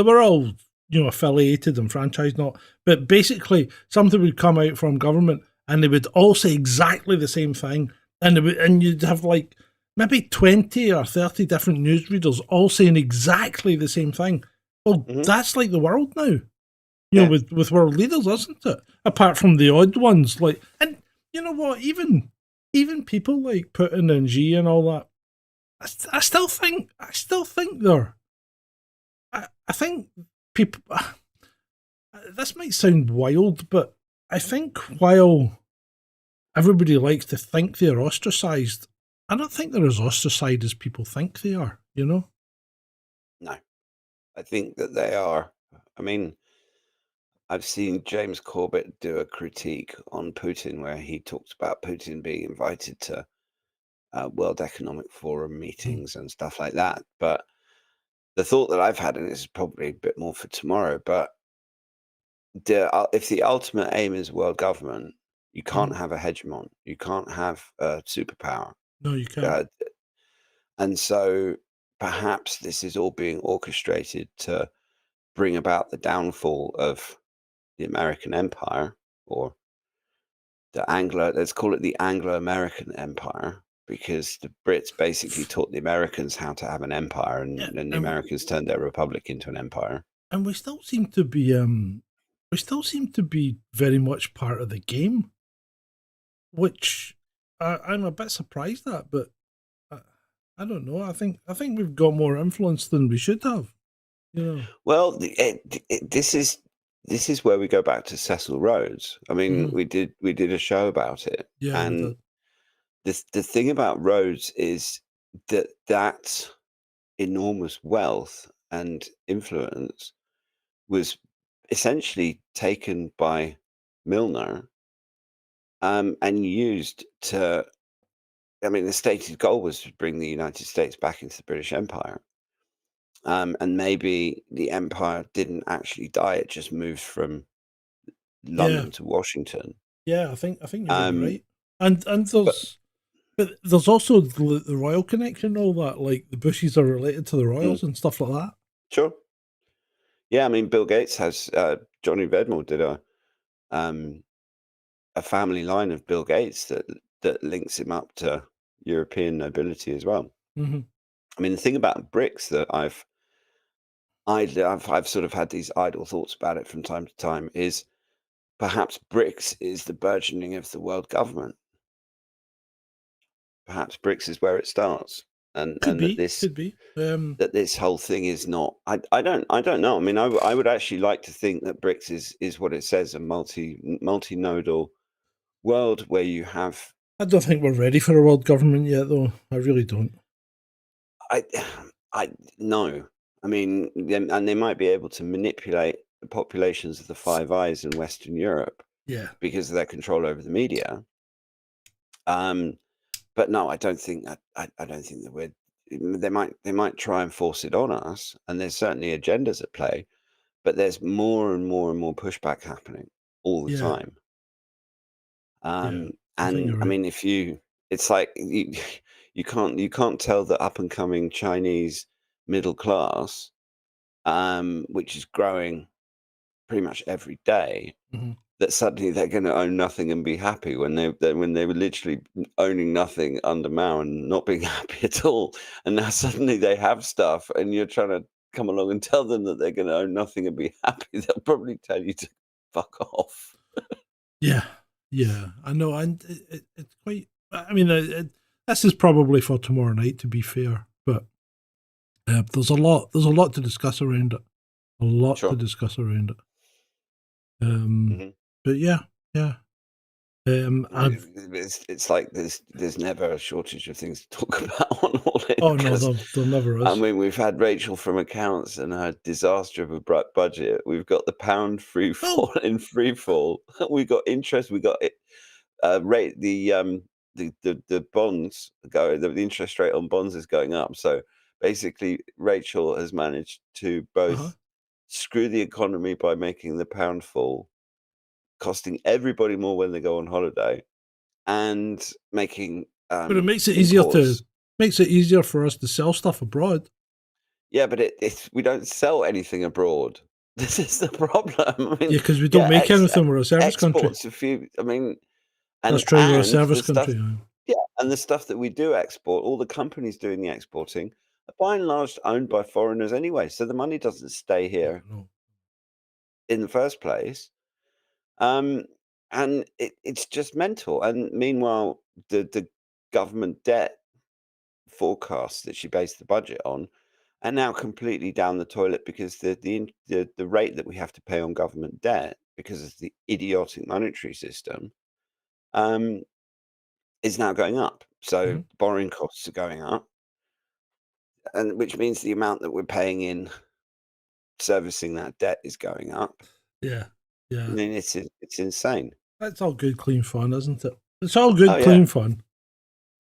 affiliated and franchised, not. But basically, something would come out from government, and they would all say exactly the same thing, and you'd have like maybe 20 or 30 different newsreaders all saying exactly the same thing. Well, Mhm. that's like the world now. Yeah. With world leaders, isn't it? Apart from the odd ones, like, and you know what? Even people like Putin and Xi and all that, I still think they're. I think people. This might sound wild, but I think while everybody likes to think they're ostracized, I don't think they're as ostracized as people think they are. You know? No, I think that they are. I mean, I've seen James Corbett do a critique on Putin where he talks about Putin being invited to World Economic Forum Mm, meetings and stuff like that. But the thought that I've had, and this is probably a bit more for tomorrow, but if the ultimate aim is world government, you can't mm. have a hegemon, you can't have a superpower. No, you can't. Uh, and so perhaps this is all being orchestrated to bring about the downfall of the American empire, or let's call it the Anglo-American empire, because the Brits basically taught the Americans how to have an empire, and Yeah, then the Americans turned their republic into an empire. and we still seem to be very much part of the game, which I'm a bit surprised at, but I, I don't know. I think we've got more influence than we should have. You know. Well, this is where we go back to Cecil Rhodes. I mean, Hmm. we did a show about it, Yeah, we and did. the thing about Rhodes is that enormous wealth and influence was essentially taken by Milner, and used to. I mean, the stated goal was to bring the United States back into the British Empire. And maybe the empire didn't actually die; it just moved from Yeah, London to Washington. yeah. I think you're maybe Um, right. And but there's also the royal connection, and all that. Like the Bushes are related to the mm, royals and stuff like that. sure, yeah. I mean, Bill Gates has Johnny Vedmore did um, a family line of Bill Gates that links him up to European nobility as well. Hmm. I mean, the thing about BRICS that I've sort of had these idle thoughts about it from time to time is perhaps BRICS is the burgeoning of the world government. Perhaps BRICS is where it starts, Could and that be, this could be. that this whole thing is not. I don't know. I mean, I would actually like to think that BRICS is what it says, a multinodal world where you have. I don't think we're ready for a world government yet, though. I really don't. I I no. I mean, and they might be able to manipulate the populations of the Five Eyes in Western Europe Yeah, because of their control over the media. Um, but no, I don't think that. I don't think that we're. They might try and force it on us, and there's certainly agendas at play. But there's more and more and more pushback happening all the yeah, time. yeah. I think And you're I right. mean, if it's like you can't tell the up and coming Chinese middle class, which is growing pretty much every day, Hmm. that suddenly they're going to own nothing and be happy when they were literally owning nothing under Mao and not being happy at all, and now suddenly they have stuff, and you're trying to come along and tell them that they're going to own nothing and be happy. They'll probably tell you to fuck off. Yeah, yeah. I know, and it's quite. I mean, this is probably for tomorrow night, to be fair, but there's a lot. There's a lot to discuss around it. A lot to Sure. discuss around it. Um, Hmm. but yeah, yeah. I've. It's like there's never a shortage of things to talk about on all it, Oh no, because there never I is. mean, we've had Rachel from accounts and her disaster of a budget. We've got the pound free Well, fall in free fall. We've got interest. We got it. Rate the bonds the interest rate on bonds is going up. So basically, Rachel has managed to uh huh. both screw the economy by making the pound fall, costing everybody more when they go on holiday, and making But it makes it easier to imports. Makes it easier for us to sell stuff abroad. Yeah, but we don't sell anything abroad. This is the problem. I mean, Yeah, because we don't yeah, make anything. We're a service country. exports a few. I mean, That's and true. We're a the service stuff, country. yeah, and the stuff that we do export, all the companies doing the exporting, are by and large owned by foreigners anyway. So the money doesn't stay Yeah, here no. in the first place. Um, and it's just mental. And meanwhile, the government debt forecasts that she based the budget on are now completely down the toilet because the rate that we have to pay on government debt because of the idiotic monetary system um, is now going up. So Mhm. borrowing costs are going up, and which means the amount that we're paying in servicing that debt is going up. Yeah, I yeah. mean, it's insane. That's all good, clean fun, isn't it? It's all Oh good, yeah, clean fun.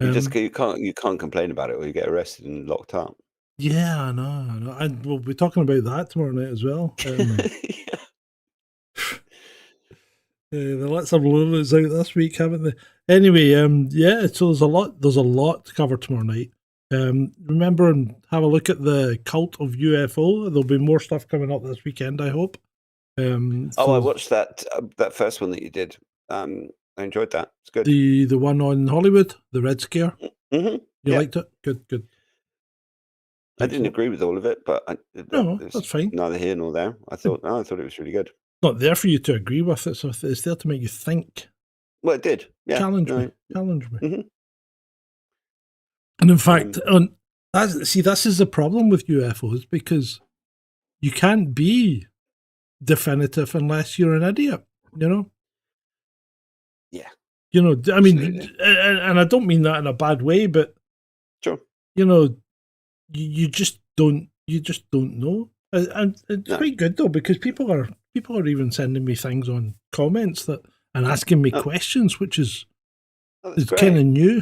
Um, you can't complain about it or you get arrested and locked up. yeah, I know, I know. And we'll be talking about that tomorrow night as well. Yeah. They let some loonies out this week, haven't they? Anyway, yeah. So there's a lot to cover tomorrow night. Remember and have a look at the cult of UFO. There'll be more stuff coming up this weekend, I hope. Oh, I So watched that first one that you did. I enjoyed that. It's good. the one on Hollywood, the Red Scare. You Yeah, liked it? Good, good. I didn't Excellent. agree with all of it, but that No, is that's fine. neither here nor there. I thought it was really good. Not there for you to agree with it, so it's there to make you think. Well, it did. Yeah. Challenge me. No. Challenge me. hmm And in fact, Um, this is the problem with UFOs because you can't be definitive unless you're an idiot. You know. yeah. You know. I mean, Absolutely. and I don't mean that in a bad way, but Sure. you know, you just don't. You just don't know. And it's No. quite good though because people are even sending me things on comments that and asking me Oh, questions, which is that's is kind great. of new.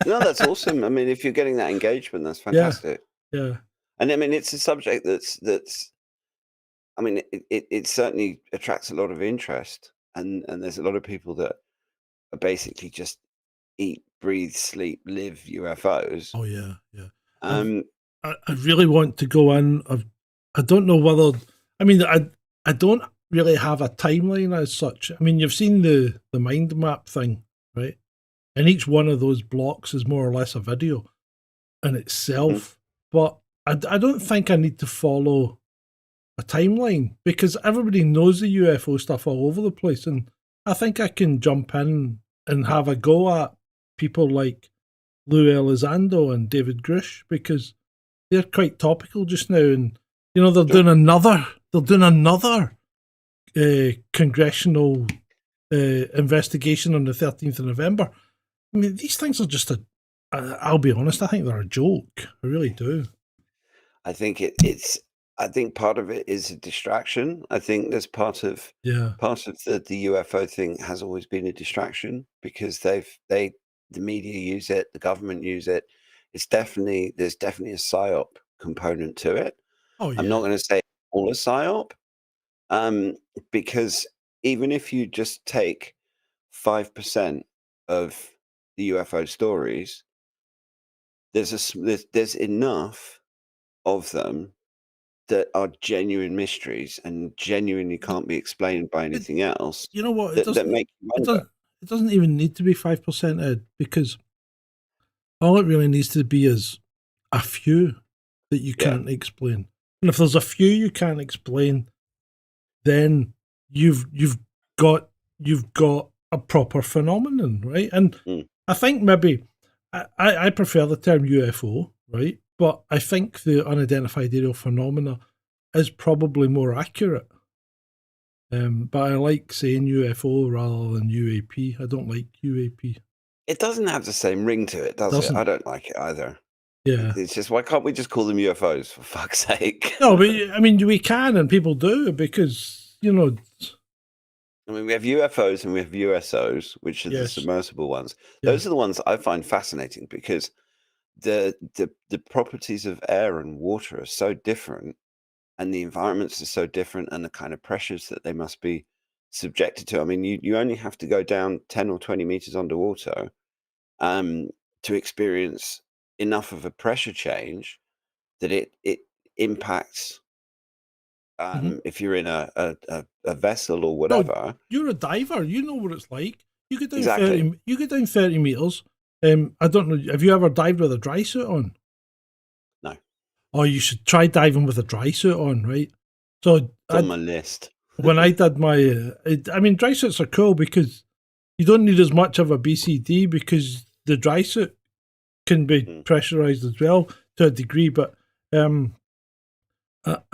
No, that's awesome. I mean, if you're getting that engagement, that's Yeah, fantastic. yeah. And I mean, it's a subject that's. I mean, it certainly attracts a lot of interest, and there's a lot of people that are basically just eat, breathe, sleep, live UFOs. Oh yeah, yeah. I've Um, I really want to go in. I don't know whether I mean I don't really have a timeline as such. I mean you've seen the mind map thing, right? And each one of those blocks is more or less a video in mhm, itself. But I don't think I need to follow a timeline because everybody knows the UFO stuff all over the place, and I think I can jump in and have a go at people like Lou Elizondo and David Grush because they're quite topical just now, and you know sure. they're doing another congressional investigation on the 13th of November. I mean, these things are just a. I'll be honest. I think they're a joke. I really do. I think it's. I think part of it is a distraction. I think there's Yeah. part of the UFO thing has always been a distraction because the media use it, the government use it. There's definitely a psyop component to it. Oh I'm yeah. not going to say all a psyop, um, because even if you just take 5% of the UFO stories, there's enough of them that are genuine mysteries and genuinely can't be explained by It, anything else you know what? that make you It wonder. doesn't. It doesn't even need to be 5%, Ed, because all it really needs to be is a few that you Yeah. can't explain. And if there's a few you can't explain, then you've got you've got a proper phenomenon, right? And Mm. I think maybe I prefer the term UFO, right? But I think the unidentified aerial phenomena is probably more accurate. But I like saying UFO rather than UAP. I don't like UAP. It doesn't have the same ring to it, does it? I Doesn't. don't like it either. Yeah. It's just, why can't we just call them UFOs for fuck's sake? No, but I mean, we can and people do because, I mean, we have UFOs and we have USOs, which are the yes. submersible ones. Yeah. Those are the ones I find fascinating because the properties of air and water are so different, and the environments are so different, and the kind of pressures that they must be subjected to. I mean, you only have to go down 10 or 20 meters underwater um, to experience enough of a pressure change that it impacts if you're in a vessel or No, whatever. you're a diver. You know what it's like. You get down Exactly. 30. You get down 30 meters. I don't know. Have you ever dived with a dry suit on? No, Oh, you should try diving with a dry suit on, right? So it's on my list. when I did my, I mean, dry suits are cool because you don't need as much of a BCD because the dry suit can be pressurized as well to a degree. But I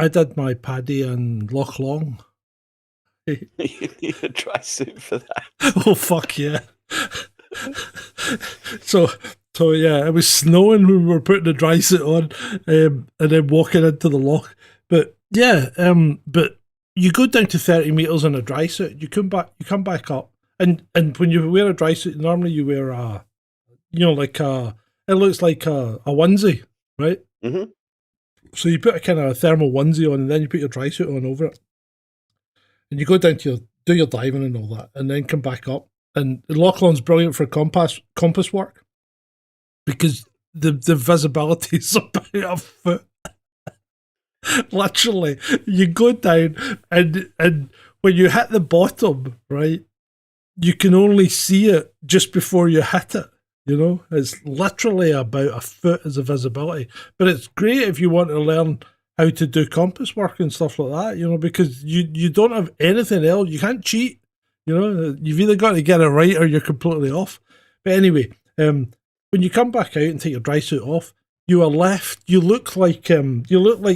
did my paddy in Loch Long. You need a dry suit for that. Oh fuck yeah! so yeah, it was snowing when we were putting the dry suit on, and then walking into the loch. But yeah, but you go down to 30 meters in a dry suit. You come back up, and when you wear a dry suit, normally you wear a, like it looks like a onesie, right? Mm-hmm. So you put a kind of thermal onesie on, and then you put your dry suit on over it, and you go down to do your diving and all that, and then come back up. And Lachlan's brilliant for compass work because the visibility is about a foot. Literally, you go down and when you hit the bottom, right, you can only see it just before you hit it. It's literally about a foot as a visibility. But it's great if you want to learn how to do compass work and stuff like that, because you don't have anything else. You can't cheat. You've either got to get it right or you're completely off. But anyway, when you come back out and take your dry suit off, you are left. You look like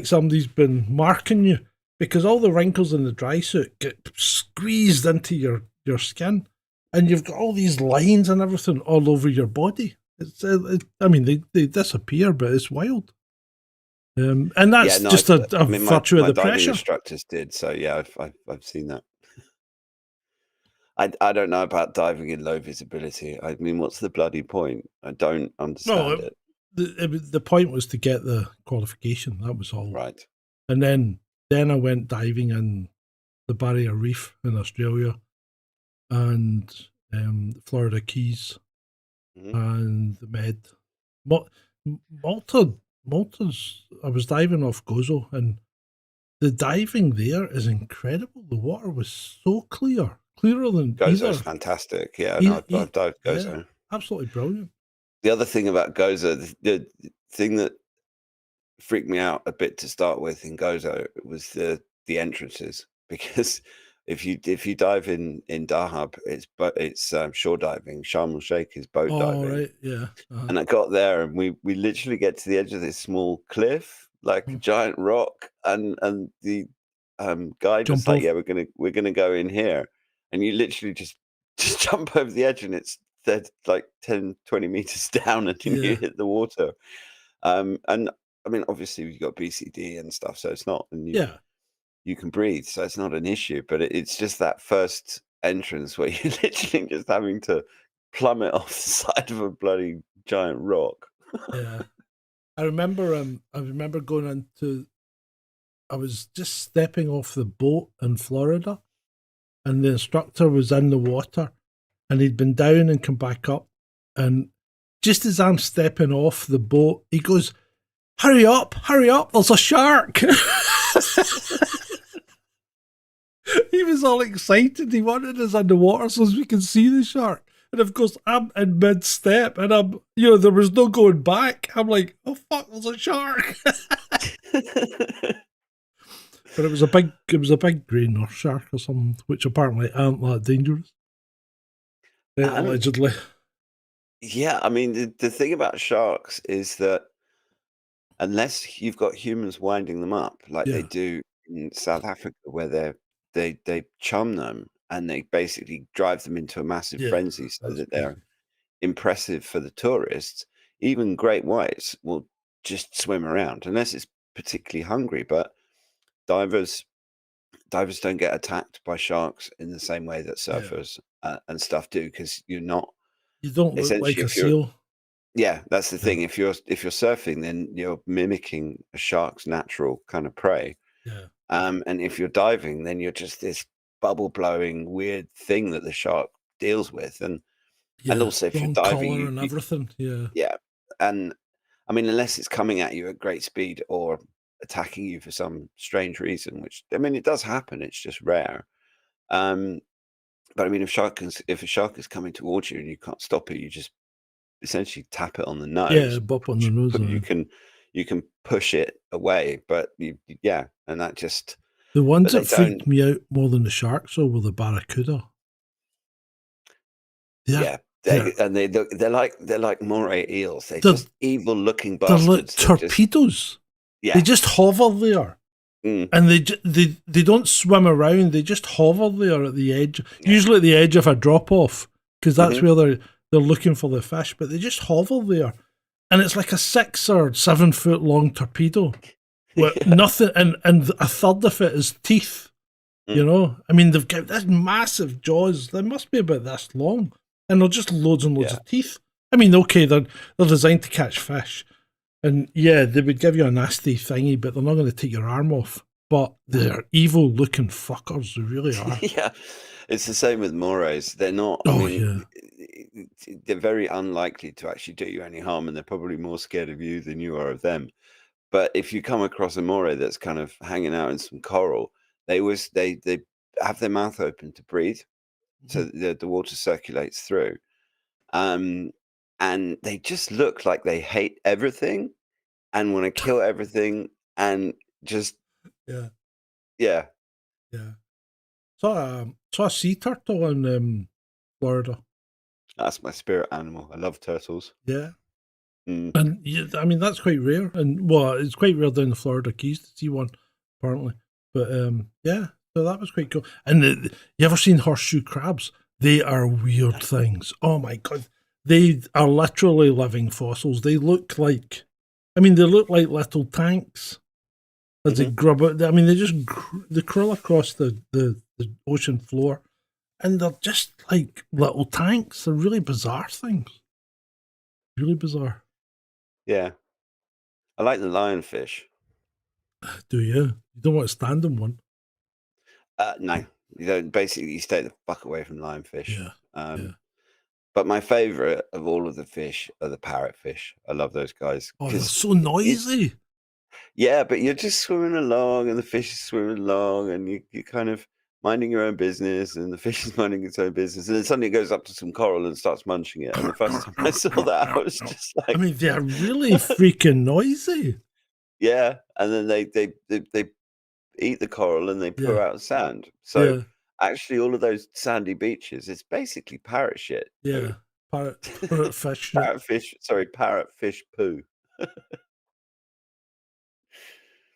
somebody's been marking you because all the wrinkles in the dry suit get squeezed into your skin, and you've got all these lines and everything all over your body. I mean, they disappear, but it's wild. And that's just a virtue of the pressure. My instructors did, so yeah, I've seen that. I don't know about diving in low visibility. I mean, what's the bloody point? I don't understand it. The point was to get the qualification. That was all. Right. And then I went diving in the Barrier Reef in Australia and Florida Keys and the Med. Malta's. I was diving off Gozo, and the diving there is incredible. The water was so clearer than Gozo's fantastic. Yeah, I've dived Gozo. Yeah, absolutely brilliant. The other thing about Gozo, the thing that freaked me out a bit to start with in Gozo was the entrances, because if you dive in Dahab, it's shore diving. Sharm el Sheikh is boat diving. Right, yeah. And I got there, and we literally get to the edge of this small cliff, like a giant rock, and the guide was like, "Yeah, we're gonna go in here," and you literally just jump over the edge, and it's like 10, 20 meters down, and you hit the water. And I mean, obviously you've got BCD and stuff, so it's not, and you can breathe, so it's not an issue. But it's just that first entrance where you're literally just having to plummet off the side of a bloody giant rock. Yeah, I remember going into. I was just stepping off the boat in Florida, and the instructor was in the water, and he'd been down and come back up, and just as I'm stepping off the boat, he goes, hurry up, there's a shark." He was all excited. He wanted us underwater so we can see the shark. And of course, I'm in mid-step, and I'm, there was no going back. I'm like, oh fuck, there's a shark. But it was a big grey nurse shark or something, which apparently aren't that dangerous. Allegedly. Yeah, I mean, the thing about sharks is that unless you've got humans winding them up, like they do in South Africa, where they chum them and they basically drive them into a massive frenzy so that they're impressive for the tourists, even great whites will just swim around unless it's particularly hungry. But divers don't get attacked by sharks in the same way that surfers and stuff do, because you don't look like a seal. Yeah, that's the thing. If you're surfing, then you're mimicking a shark's natural kind of prey. Yeah. And if you're diving, then you're just this bubble blowing weird thing that the shark deals with. And also if you're diving, and everything. yeah. And I mean, unless it's coming at you at great speed or attacking you for some strange reason, which I mean, it does happen. It's just rare. Um, but I mean, if a shark is coming towards you and you can't stop it, you just essentially tap it on the Yeah, nose. bop on the nose. You can push it away, but yeah, and that just. The ones But they that don't. freaked me out more than the sharks, though, were the barracuda. They're Yeah, they're they're like moray eels. They're they're, just evil looking they're like bastards that just. torpedoes. They Yeah. just hover there. Mm, And they don't swim around. They just hover there at the edge, yeah. usually at the edge of a drop off, because that's Mhm. where they're looking for the fish. But they just hover there, and it's like a 6 or 7 foot long torpedo with Yeah. nothing, and a third of it is teeth. You Mm. know, I mean, they've got this massive jaws. They must be about this long, and they're just loads and loads Yeah. of teeth. I mean, okay, they're designed to catch fish, and yeah, they would give you a nasty thingy, but they're not going to take your arm off. But they're evil looking fuckers. They really are. Yeah, it's the same with morays. They're not. I Oh mean, yeah, they're very unlikely to actually do you any harm, and they're probably more scared of you than you are of them. But if you come across a moray that's kind of hanging out in some coral, they have their mouth open to breathe, so that the water circulates through. Um, and they just look like they hate everything and want to kill everything, and just yeah, yeah, yeah. Saw a sea turtle in Florida. that's my spirit animal. I love turtles. Yeah, Mm. and yeah, I mean that's quite rare. And well, it's quite rare down the Florida Keys to see one, apparently. But yeah, so that was quite cool. And you ever seen horseshoe crabs? They are weird things. Oh my god, they are literally living fossils. They look like, I mean, they look like little tanks as they Mhm. grub out. I mean, they crawl across the ocean floor, and they're just like little tanks. They're really bizarre things. Really bizarre. Yeah, I like the lionfish. Do you? You don't want to stand in one. No, you don't. Basically, you stay the fuck away from lionfish. Yeah. Yeah. But my favorite of all of the fish are the parrotfish. I love those guys Oh, they're because so noisy. yeah, but you're just swimming along, and the fish is swimming along, and you're kind of minding your own business, and the fish is minding its own business, and then suddenly it goes up to some coral and starts munching it. And the first time I saw that, I was just I like, mean, they're really freaking noisy. yeah. And then they eat the coral and they poo Yeah. out sand. So Yeah. actually, all of those sandy beaches, it's basically parrot shit. Yeah. Parrot fish. Parrotfish poo.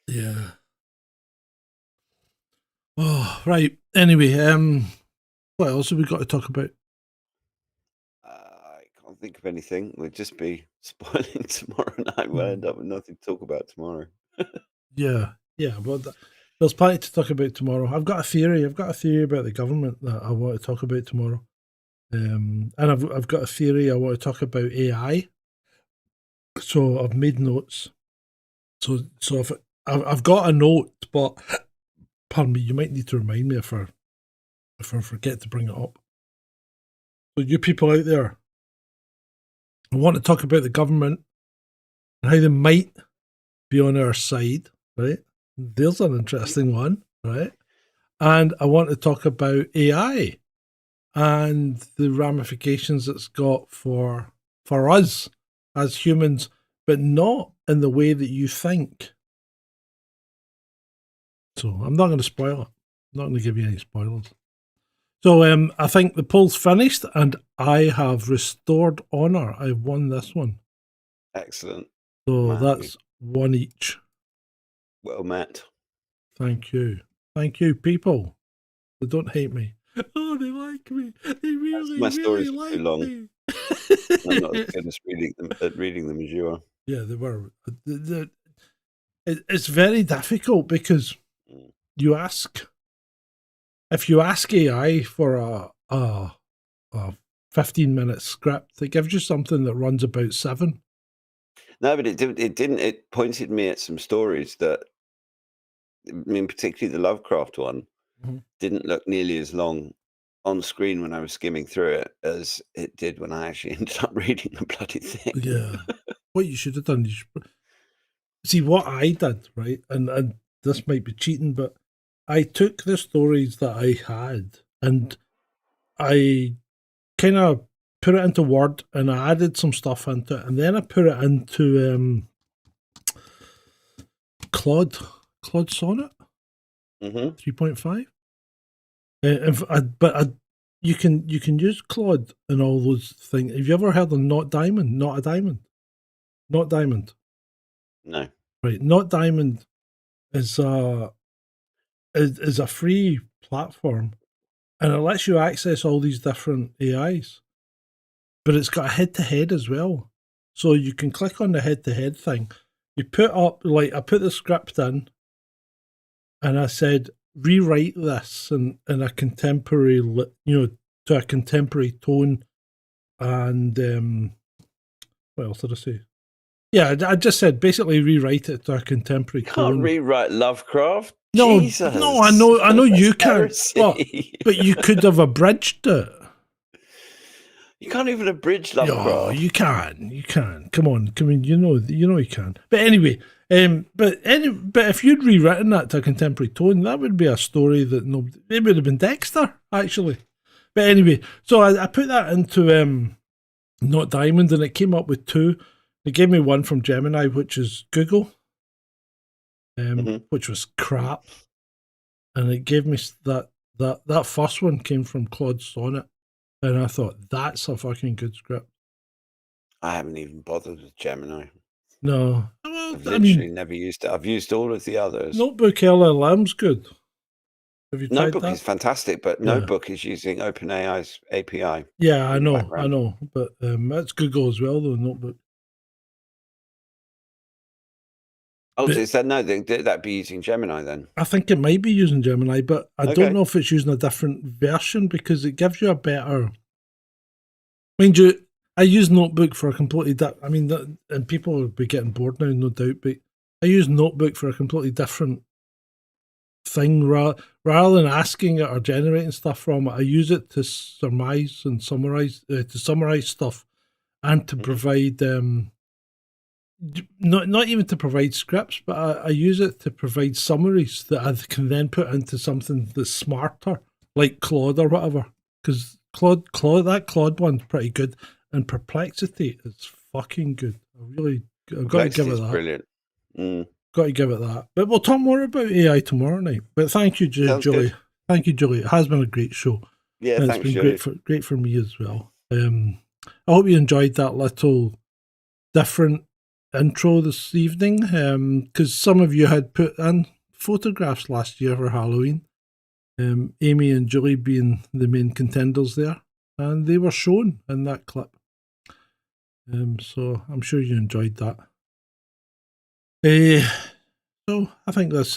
Yeah. Oh, right. Anyway, what else have we got to talk about? I can't think of anything. We'll just be spoiling tomorrow night. We'll end up with nothing to talk about tomorrow. Yeah. Yeah. Well, there's plenty to talk about tomorrow. I've got a theory. I've got a theory about the government that I want to talk about tomorrow. And I've got a theory I want to talk about AI. So I've made notes. So if I've got a note, but pardon me, you might need to remind me if I forget to bring it up. So you people out there, I want to talk about the government and how they might be on our side, right? There's an interesting one, right? And I want to talk about AI and the ramifications it's got for us as humans, but not in the way that you think. So I'm not going to spoil it. I'm not going to give you any spoilers. So I think the poll's finished, and I have restored honour. I've won this one. Excellent. So Man, that's one each. well met. Thank you. Thank you, people. They don't hate me. Oh, they like me. They really, My really stories are like too long. me. I'm not as good at reading them as you are. Yeah, they were. It's very difficult because Mm. if you ask AI for a 15-minute script, it gives you something that runs about 7. No, but it didn't. It pointed me at some stories that, I mean, particularly the Lovecraft one, Mhm. didn't look nearly as long on screen when I was skimming through it as it did when I actually ended up reading the bloody thing. Yeah. what you should have done. See what I did, right? And this might be cheating, but I took the stories that I had and I kind of put it into Word and I added some stuff into it, and then I put it into Claude Sonnet 3.5. You can use Claude and all those things. Have you ever heard of Not Diamond? Not a Diamond. Not Diamond. No. Right. Not Diamond is a free platform, and it lets you access all these different AIs. But it's got a head-to-head as well, so you can click on the head-to-head thing. You put up, like, I put the script in, and I said rewrite this in a contemporary, to a contemporary tone, and what else did I say? Yeah, I just said basically rewrite it to a contemporary You tone. can't rewrite Lovecraft. No, Jesus. no, I know you can't. But you could have abridged it. You can't even abridge Lovecraft. Oh, you can. Come on. You know you can. But anyway, but if you'd rewritten that to a contemporary tone, that would be a story that it would have been Dexter, actually. But anyway, so I put that into Not Diamond, and it came up with 2. It gave me one from Gemini, which is Google, which was crap, and it gave me that first one came from Claude Sonnet. And I thought, that's a fucking good script. I haven't even bothered with Gemini. No. Well, I've literally never used it. I've used all of the others. Notebook LLM's good. Have you tried Notebook that? is fantastic, but Notebook is using OpenAI's API. Yeah, I know. But that's Google as well, though, Notebook. Oh, so is that that'd be using Gemini then? I think it might be using Gemini, but I don't know if it's using a different version because it gives you a better. Mind you, I use Notebook for a completely and people will be getting bored now, no doubt, but I use Notebook for a completely different thing. Rather than asking it or generating stuff from it, I use it to surmise and summarize stuff, and to provide not even to provide scripts, but I use it to provide summaries that I can then put into something that's smarter, like Claude or whatever. Because Claude one's pretty good, and Perplexity is fucking good. I've got to give it that. Brilliant. Got to give it that. But we'll talk more about AI tomorrow night. But thank you, Julie. Thank you, Julie. It has been a great show. Yeah, and thanks, it's been great for me as well. I hope you enjoyed that little different intro this evening, because some of you had put in photographs last year for Halloween. Amy and Julie being the main contenders there, and they were shown in that clip. So I'm sure you enjoyed that. So I think that's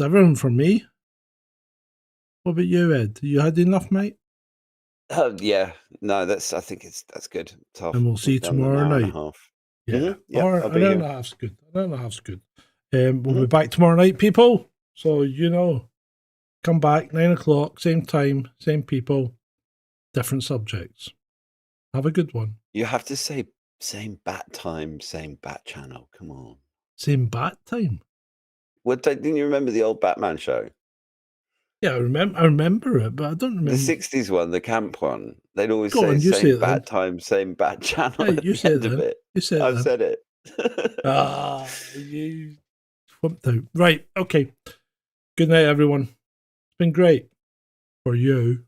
everything from me. What about you, Ed? You had enough, mate? Yeah, no, I think that's good. Tough. And we'll see you tomorrow night. Yeah, an hour and a half's good. We'll be back tomorrow night, people. So come back 9 o'clock, same time, same people, different subjects. Have a good one. You have to say same bat time, same bat channel. Come on. Same bat time. Well, didn't you remember the old Batman show? Yeah, I remember it, but I don't remember the '60s one, the camp one. They'd always say same say bat time, same bat channel. Yeah, you said it. I've said it. You flipped out. Right. Okay. Good night, everyone. It's been great for you.